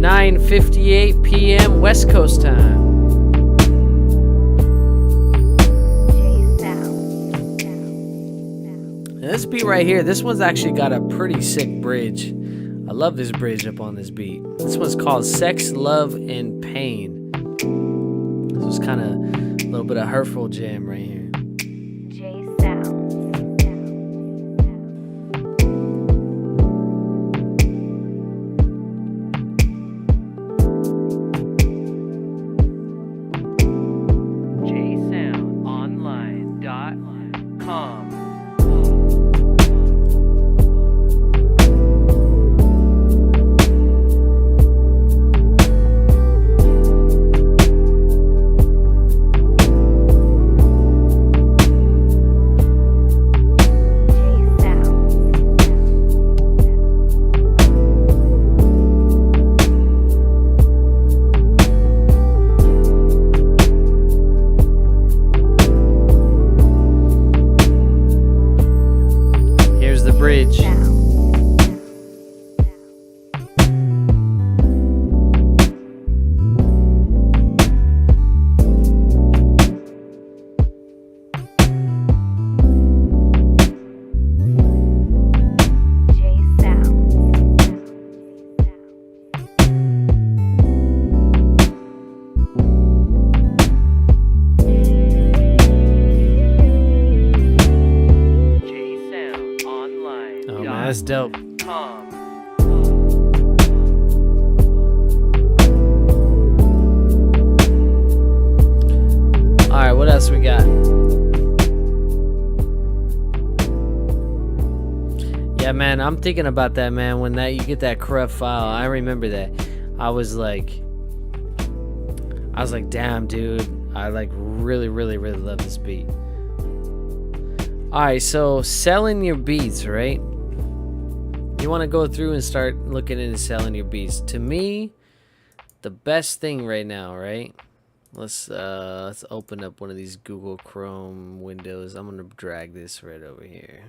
9:58 p.m. West Coast time. Now this beat right here, this one's actually got a pretty sick bridge. I love this bridge up on this beat. This one's called Sex, Love, and Pain. This was kind of a little bit of hurtful jam right here. JSoundsOnline.com. That's dope. Alright, what else we got? Yeah, man, I'm thinking about that, man. When you get that corrupt file, I remember that. I was like, damn, dude. I like really, really, really love this beat. Alright, so selling your beats, right? You want to go through and start looking into selling your beats. To me, the best thing right now, right? Let's open up one of these Google Chrome windows. I'm gonna drag this right over here.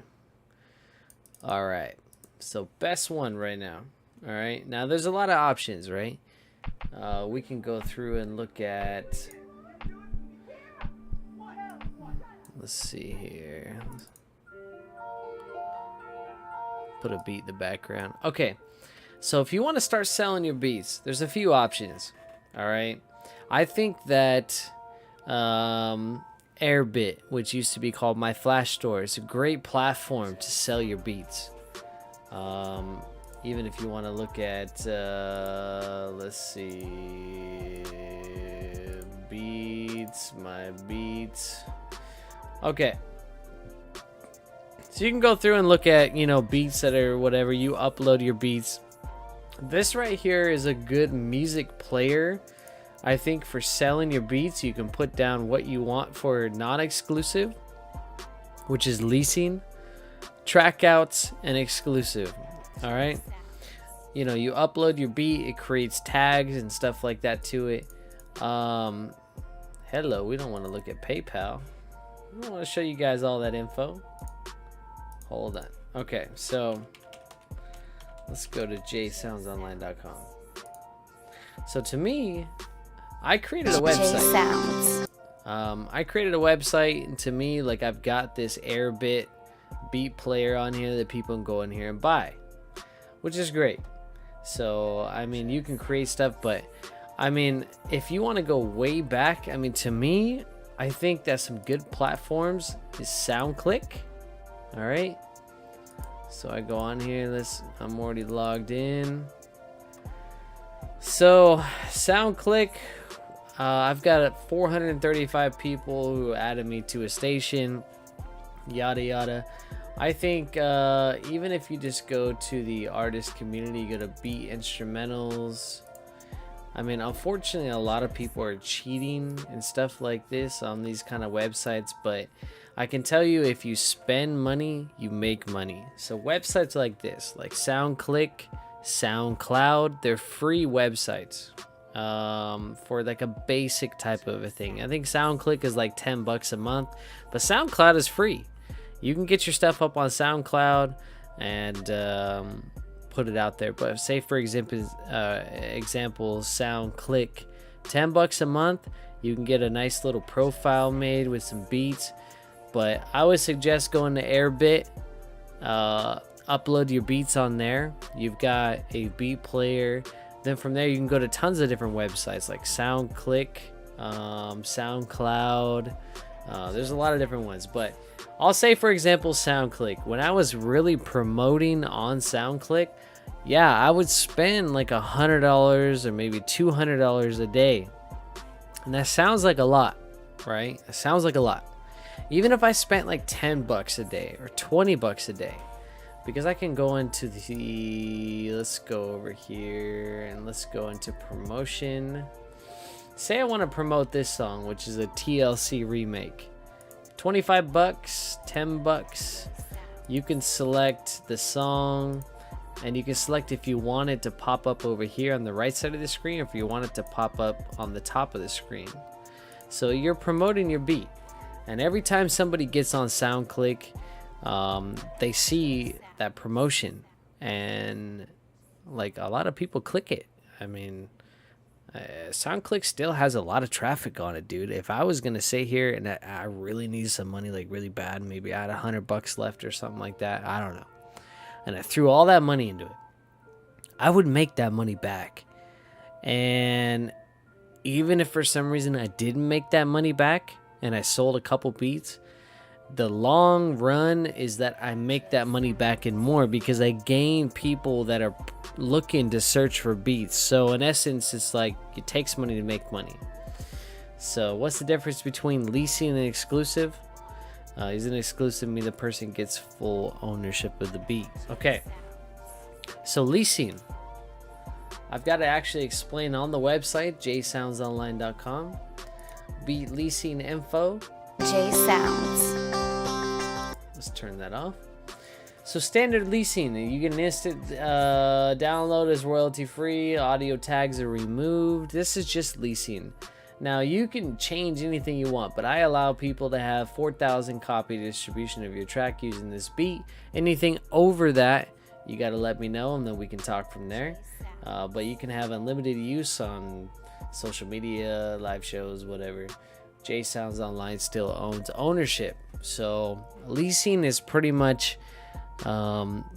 All right, so best one right now. All right, now there's a lot of options, right? We can go through and look at. Let's see here. Put a beat in the background. Okay, so if you want to start selling your beats, there's a few options. All right. I think that Airbit, which used to be called My Flash Store, is a great platform to sell your beats. Even if you want to look at, let's see, beats, my beats. Okay. So you can go through and look at, you know, beats that are whatever. You upload your beats. This right here is a good music player. I think for selling your beats, you can put down what you want for non-exclusive, which is leasing, track outs, and exclusive. All right. You know, you upload your beat, it creates tags and stuff like that to it. Hello, we don't want to look at PayPal. I don't want to show you guys all that info. Hold on. Okay, so let's go to JSoundsOnline.com. So to me, I created a website. JSounds. I created a website, and to me, like, I've got this Airbit beat player on here that people can go in here and buy, which is great. So, I mean, you can create stuff, but I mean, if you want to go way back, I mean, to me, I think that some good platforms is SoundClick. All right. So I go on here. I'm already logged in. So SoundClick, I've got 435 people who added me to a station, yada yada. I think even if you just go to the artist community, you go to beat instrumentals. I mean, unfortunately, a lot of people are cheating and stuff like this on these kind of websites, but I can tell you, if you spend money, you make money. So websites like this, like SoundClick, SoundCloud, they're free websites for like a basic type of a thing. I think SoundClick is like $10 a month, but SoundCloud is free. You can get your stuff up on SoundCloud and put it out there. But say for example, SoundClick, $10 a month, you can get a nice little profile made with some beats. But I would suggest going to Airbit, upload your beats on there. You've got a beat player. Then from there, you can go to tons of different websites like SoundClick, SoundCloud. There's a lot of different ones. But I'll say, for example, SoundClick. When I was really promoting on SoundClick, yeah, I would spend like $100 or maybe $200 a day. And that sounds like a lot, right? It sounds like a lot. Even if I spent like $10 a day or $20 a day, because I can go into let's go over here and let's go into promotion. Say I want to promote this song, which is a TLC remake. $25, $10. You can select the song, and you can select if you want it to pop up over here on the right side of the screen, or if you want it to pop up on the top of the screen. So you're promoting your beat. And every time somebody gets on SoundClick, they see that promotion, and like a lot of people click it. I mean, SoundClick still has a lot of traffic on it, dude. If I was gonna sit here and I really need some money, like really bad, maybe I had $100 left or something like that, I don't know, and I threw all that money into it, I would make that money back. And even if for some reason I didn't make that money back, and I sold a couple beats, the long run is that I make that money back and more, because I gain people that are looking to search for beats. So in essence, it's like it takes money to make money. So what's the difference between leasing and exclusive? Is an exclusive mean the person gets full ownership of the beat? Okay, so leasing, I've got to actually explain on the website, JSoundsOnline.com. Beat leasing info. JSounds. Let's turn that off. So standard leasing, you get an instant download, is royalty free, audio tags are removed. This is just leasing. Now you can change anything you want, but I allow people to have 4,000 copy distribution of your track using this beat. Anything over that, you got to let me know, and then we can talk from there. But you can have unlimited use on social media, live shows, whatever. JSoundsOnline still owns ownership. So leasing is pretty much,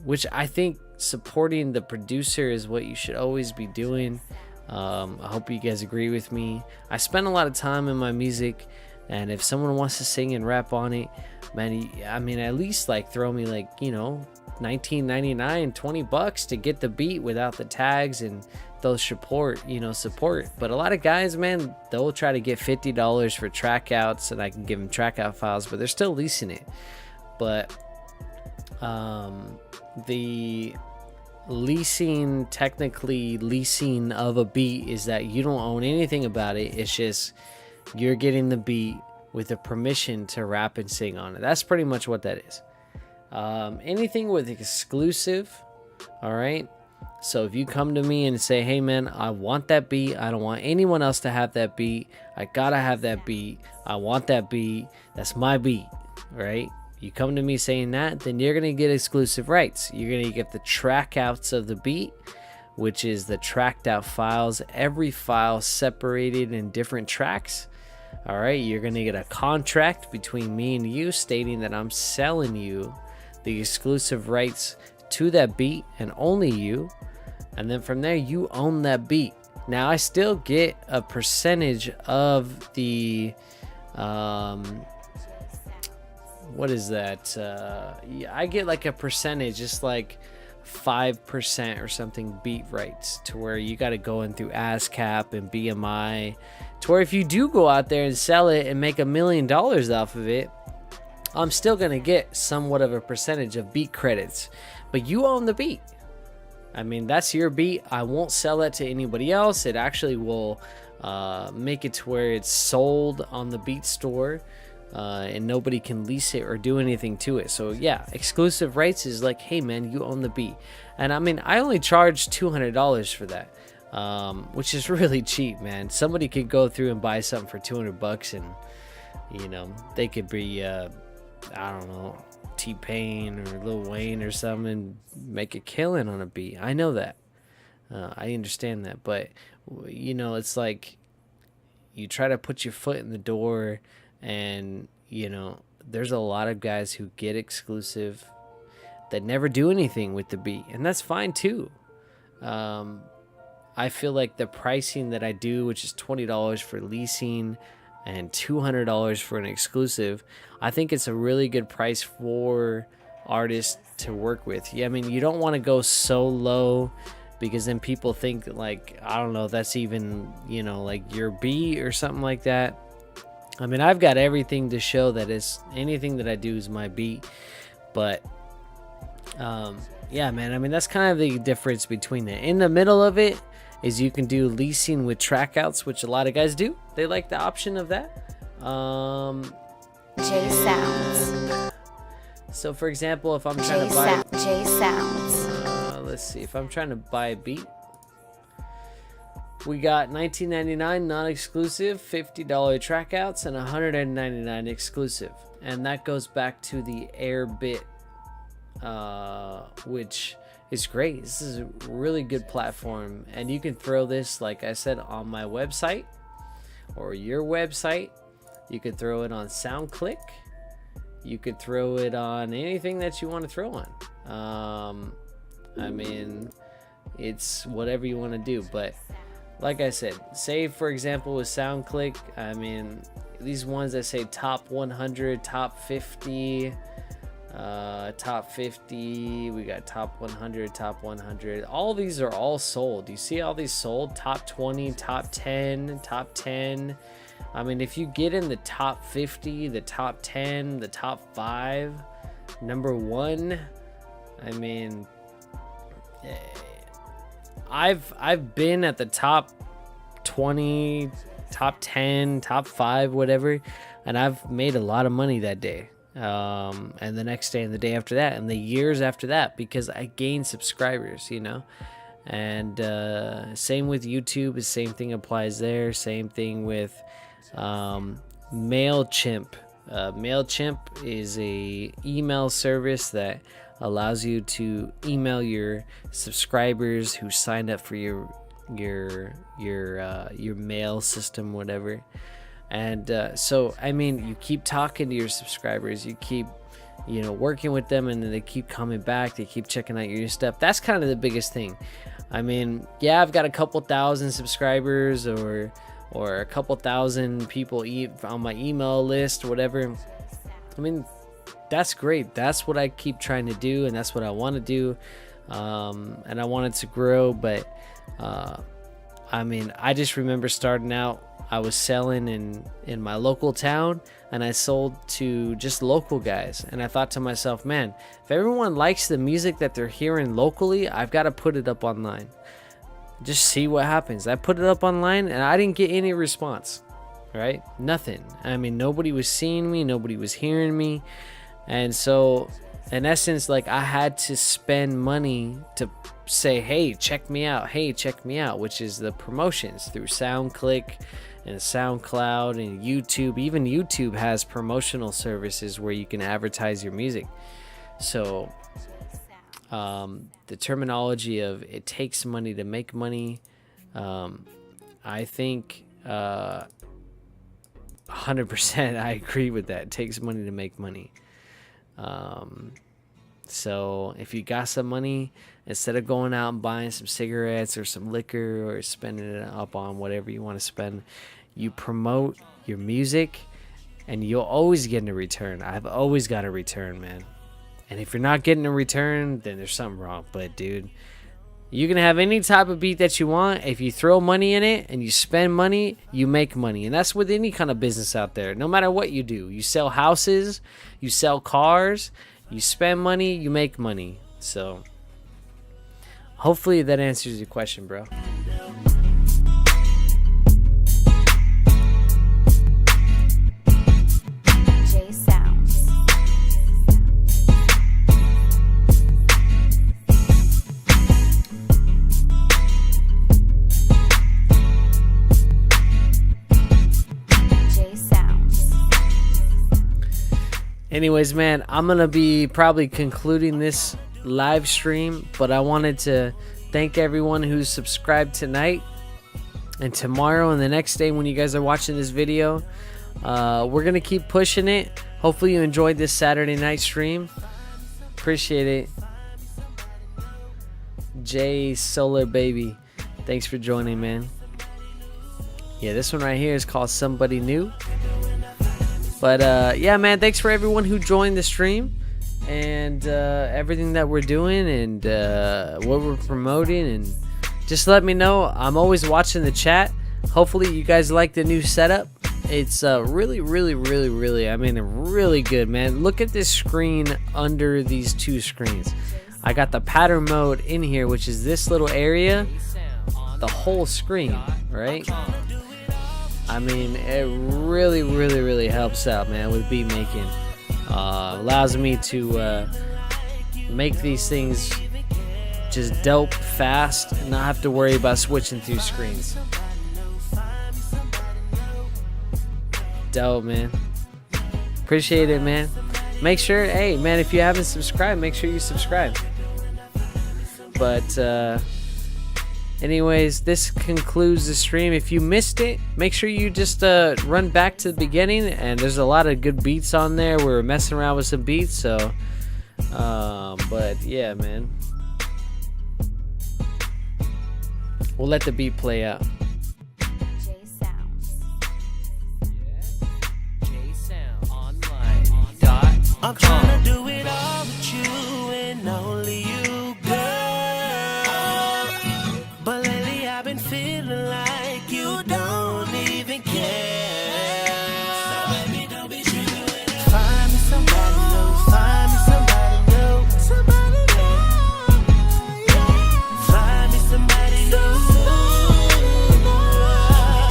which I think supporting the producer is what you should always be doing. I hope you guys agree with me. I spend a lot of time in my music, and if someone wants to sing and rap on it, man, I mean, at least like throw me like, you know, $19.99, $20 to get the beat without the tags and those support. But a lot of guys, man, they'll try to get $50 for track outs, and I can give them track out files, but they're still leasing it. But the leasing, technically leasing of a beat, is that you don't own anything about it. It's just you're getting the beat with the permission to rap and sing on it. That's pretty much what that is. Anything with exclusive, all right? So if you come to me and say, hey man, I want that beat, I don't want anyone else to have that beat, I gotta have that beat, I want that beat, that's my beat, right? You come to me saying that, then you're gonna get exclusive rights. You're gonna get the track outs of the beat, which is the tracked out files, every file separated in different tracks. All right, you're gonna get a contract between me and you stating that I'm selling you the exclusive rights to that beat and only you. And then from there, you own that beat. Now I still get a percentage of the what is that? I get like a percentage, just like 5% or something beat rights, to where you got to go in through ASCAP and BMI, to where if you do go out there and sell it and make $1 million off of it, I'm still going to get somewhat of a percentage of beat credits. But you own the beat. I mean, that's your beat. I won't sell that to anybody else. It actually will make it to where it's sold on the beat store, and nobody can lease it or do anything to it. So yeah, exclusive rights is like, hey man, you own the beat. And I mean, I only charge $200 for that, which is really cheap, man. Somebody could go through and buy something for $200, and you know, they could be I don't know, T-Pain or Lil Wayne or something, and make a killing on a beat. I know that. I understand that. But, you know, it's like you try to put your foot in the door, and, you know, there's a lot of guys who get exclusive that never do anything with the beat. And that's fine, too. I feel like the pricing that I do, which is $20 for leasing and $200 for an exclusive, I think it's a really good price for artists to work with. Yeah, I mean, you don't want to go so low, because then people think like, I don't know, that's even, you know, like your beat or something like that. I mean, I've got everything to show that is anything that I do is my beat. But yeah, man, I mean, that's kind of the difference between it. In the middle of it is you can do leasing with track outs, which a lot of guys do. They like the option of that. JSounds. So for example, if I'm trying to buy JSounds. let's see, if I'm trying to buy a beat, we got $19.99 non-exclusive, $50 track outs, and $199 exclusive. And that goes back to the Airbit, which is great. This is a really good platform, and you can throw this, like I said, on my website or your website. You could throw it on SoundClick. You could throw it on anything that you want to throw on. I mean, it's whatever you want to do. But like I said, say for example with SoundClick, I mean, these ones that say top 100, top 50, top 50. We got top 100, top 100. All these are all sold. You see all these sold? Top 20, top 10, top 10. I mean, if you get in the top 50, the top 10, the top 5, number 1, I mean, I've been at the top 20, top 10, top 5, whatever, and I've made a lot of money that day, and the next day and the day after that and the years after that, because I gained subscribers, you know. And same with YouTube, the same thing applies there. Same thing with MailChimp. MailChimp is a email service that allows you to email your subscribers who signed up for your mail system, whatever. And so I mean, you keep talking to your subscribers, you keep, you know, working with them, and then they keep coming back, they keep checking out your new stuff. That's kind of the biggest thing. I mean, yeah, I've got a couple thousand subscribers or a couple thousand people on my email list, whatever. I mean, that's great. That's what I keep trying to do, and that's what I want to do. And I want it to grow, but I mean, I just remember starting out, I was selling in my local town, and I sold to just local guys. And I thought to myself, man, if everyone likes the music that they're hearing locally, I've got to put it up online. Just see what happens. I put it up online, and I didn't get any response, right? Nothing. I mean, nobody was seeing me, nobody was hearing me. And so in essence, like, I had to spend money to say, hey, check me out, which is the promotions through SoundClick and SoundCloud and YouTube. Even YouTube has promotional services where you can advertise your music. So the terminology of it takes money to make money, I think 100% I agree with that. It takes money to make money. So if you got some money, instead of going out and buying some cigarettes or some liquor or spending it up on whatever you want to spend, you promote your music, and you'll always get a return. I've always got a return, man. And if you're not getting a return, then there's something wrong. But dude, you can have any type of beat that you want. If you throw money in it and you spend money, you make money. And that's with any kind of business out there. No matter what you do, you sell houses, you sell cars, you spend money, you make money. So hopefully that answers your question, bro. Anyways, man, I'm going to be probably concluding this live stream, but I wanted to thank everyone who's subscribed tonight and tomorrow and the next day when you guys are watching this video. We're going to keep pushing it. Hopefully you enjoyed this Saturday night stream. Appreciate it. J Solar Baby, thanks for joining, man. Yeah, this one right here is called Somebody New. But yeah, man, thanks for everyone who joined the stream and everything that we're doing and what we're promoting. And just let me know. I'm always watching the chat. Hopefully you guys like the new setup. It's really, really, really, really, I mean, really good, man. Look at this screen under these two screens. I got the pattern mode in here, which is this little area, the whole screen, right? I mean, it really, really, really helps out, man, with beat making. Allows me to make these things just dope fast and not have to worry about switching through screens. Dope, man. Appreciate it, man. Make sure, hey, man, if you haven't subscribed, make sure you subscribe. But, anyways, this concludes the stream. If you missed it, make sure you just run back to the beginning, and there's a lot of good beats on there. We were messing around with some beats, so but yeah, man, we'll let the beat play out. JSounds. I'm trying to do it all with you and only you, girl. But lately I've been feeling like you don't even care. So baby, don't be tripping with it. Find me somebody new, find me somebody new. Somebody new. Find me somebody new.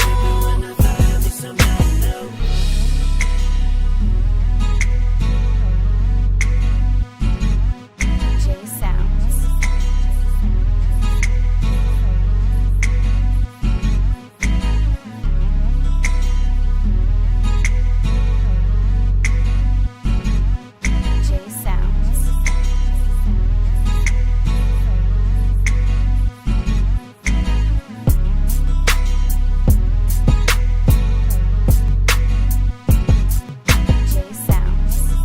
Tripping when I find me somebody new. JSounds. JSounds. JSounds.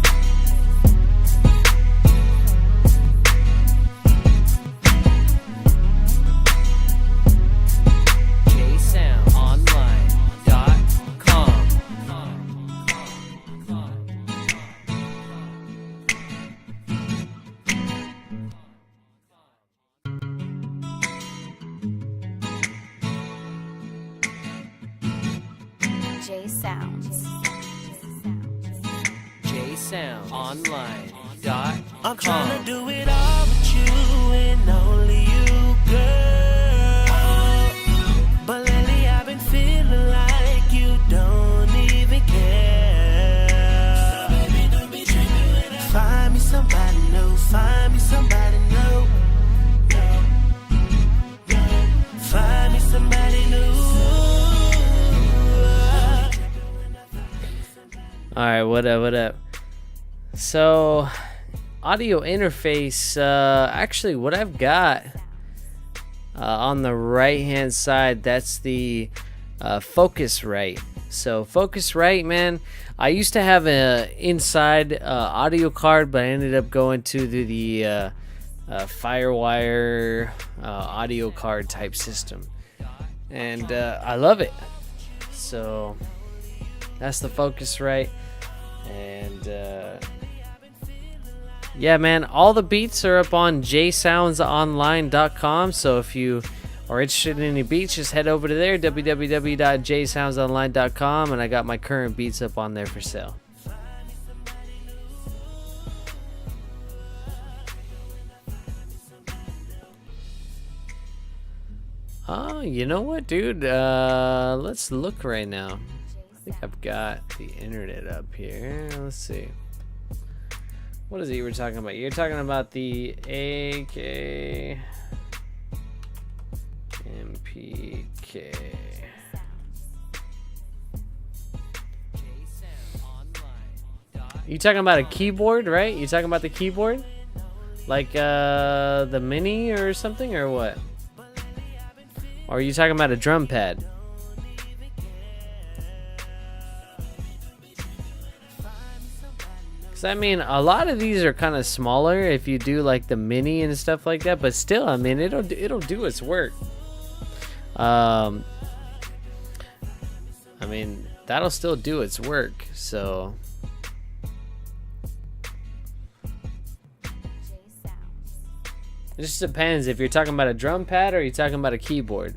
JSoundsOnline.com. JSounds. JSoundsOnline.com. I'm trying to do it all with you and only you, girl. But lately I've been feeling like you don't even care. So baby, don't be tripping with it. Find me somebody new, find me somebody new. Find me somebody new. All right, what up, what up? So, audio interface, actually what I've got on the right hand side, that's the Focusrite. So Focusrite, man, I used to have a inside audio card, but I ended up going to the Firewire audio card type system, and I love it. So that's the Focusrite. And yeah, man, all the beats are up on JSoundsOnline.com. So if you are interested in any beats, just head over to there, www.JSoundsOnline.com, and I got my current beats up on there for sale. Oh, you know what, dude? Let's look right now. I think I've got the internet up here. Let's see. What is it you were talking about? You're talking about the AK MPK. You talking about a keyboard, right? You talking about the keyboard? Like the mini or something, or what? Or are you talking about a drum pad? I mean, a lot of these are kind of smaller if you do like the mini and stuff like that, but still, I mean, it'll do its work. I mean, that'll still do its work. So it just depends if you're talking about a drum pad or you're talking about a keyboard.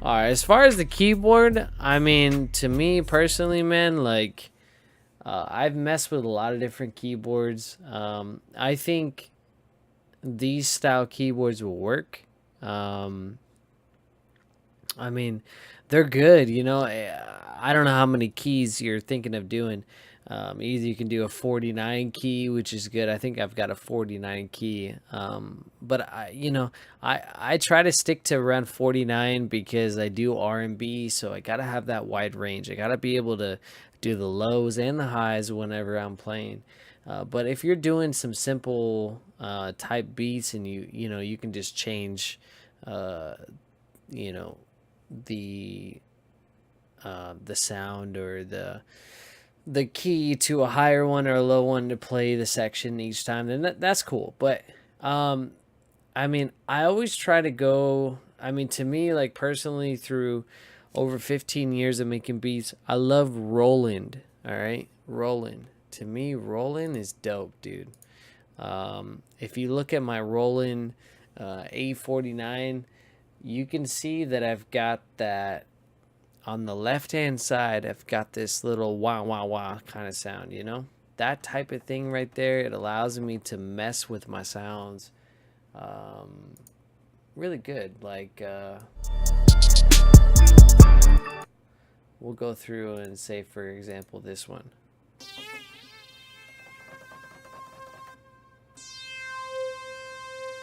Alright, as far as the keyboard, I mean, to me personally, man, like, I've messed with a lot of different keyboards. I think these style keyboards will work. I mean, they're good, you know. I don't know how many keys you're thinking of doing. Either you can do a 49 key, which is good. I think I've got a 49 key. But I try to stick to around 49 because I do R&B, so I gotta have that wide range. I gotta be able to do the lows and the highs whenever I'm playing. But if you're doing some simple type beats and you can just change the sound or the key to a higher one or a low one to play the section each time, then that's cool. But I mean, I always try to go I mean, to me, like personally, through over 15 years of making beats, I love Roland. All right, Roland. To me, Roland is dope, dude. If you look at my Roland A49, you can see that I've got that on the left hand side. I've got this little wah wah wah kind of sound, you know, that type of thing right there. It allows me to mess with my sounds really good. Like we'll go through and say, for example, this one.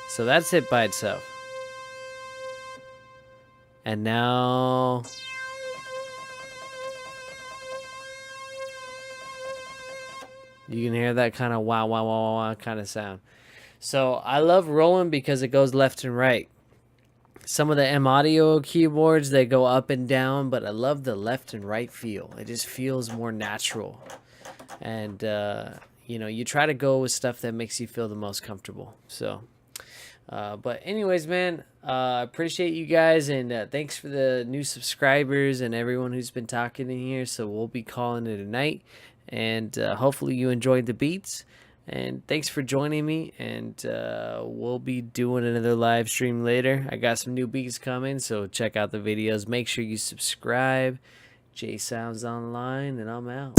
So that's it by itself. And now you can hear that kind of wow, wow, wow, wow, wow kind of sound. So I love Roland because it goes left and right. Some of the M Audio keyboards, they go up and down, but I love the left and right feel. It just feels more natural. And, you know, you try to go with stuff that makes you feel the most comfortable. So, but anyways, man, appreciate you guys. And thanks for the new subscribers and everyone who's been talking in here. So we'll be calling it a night. And hopefully you enjoyed the beats. And thanks for joining me, and we'll be doing another live stream later. I got some new beats coming, so check out the videos. Make sure you subscribe. JSoundsOnline, and I'm out.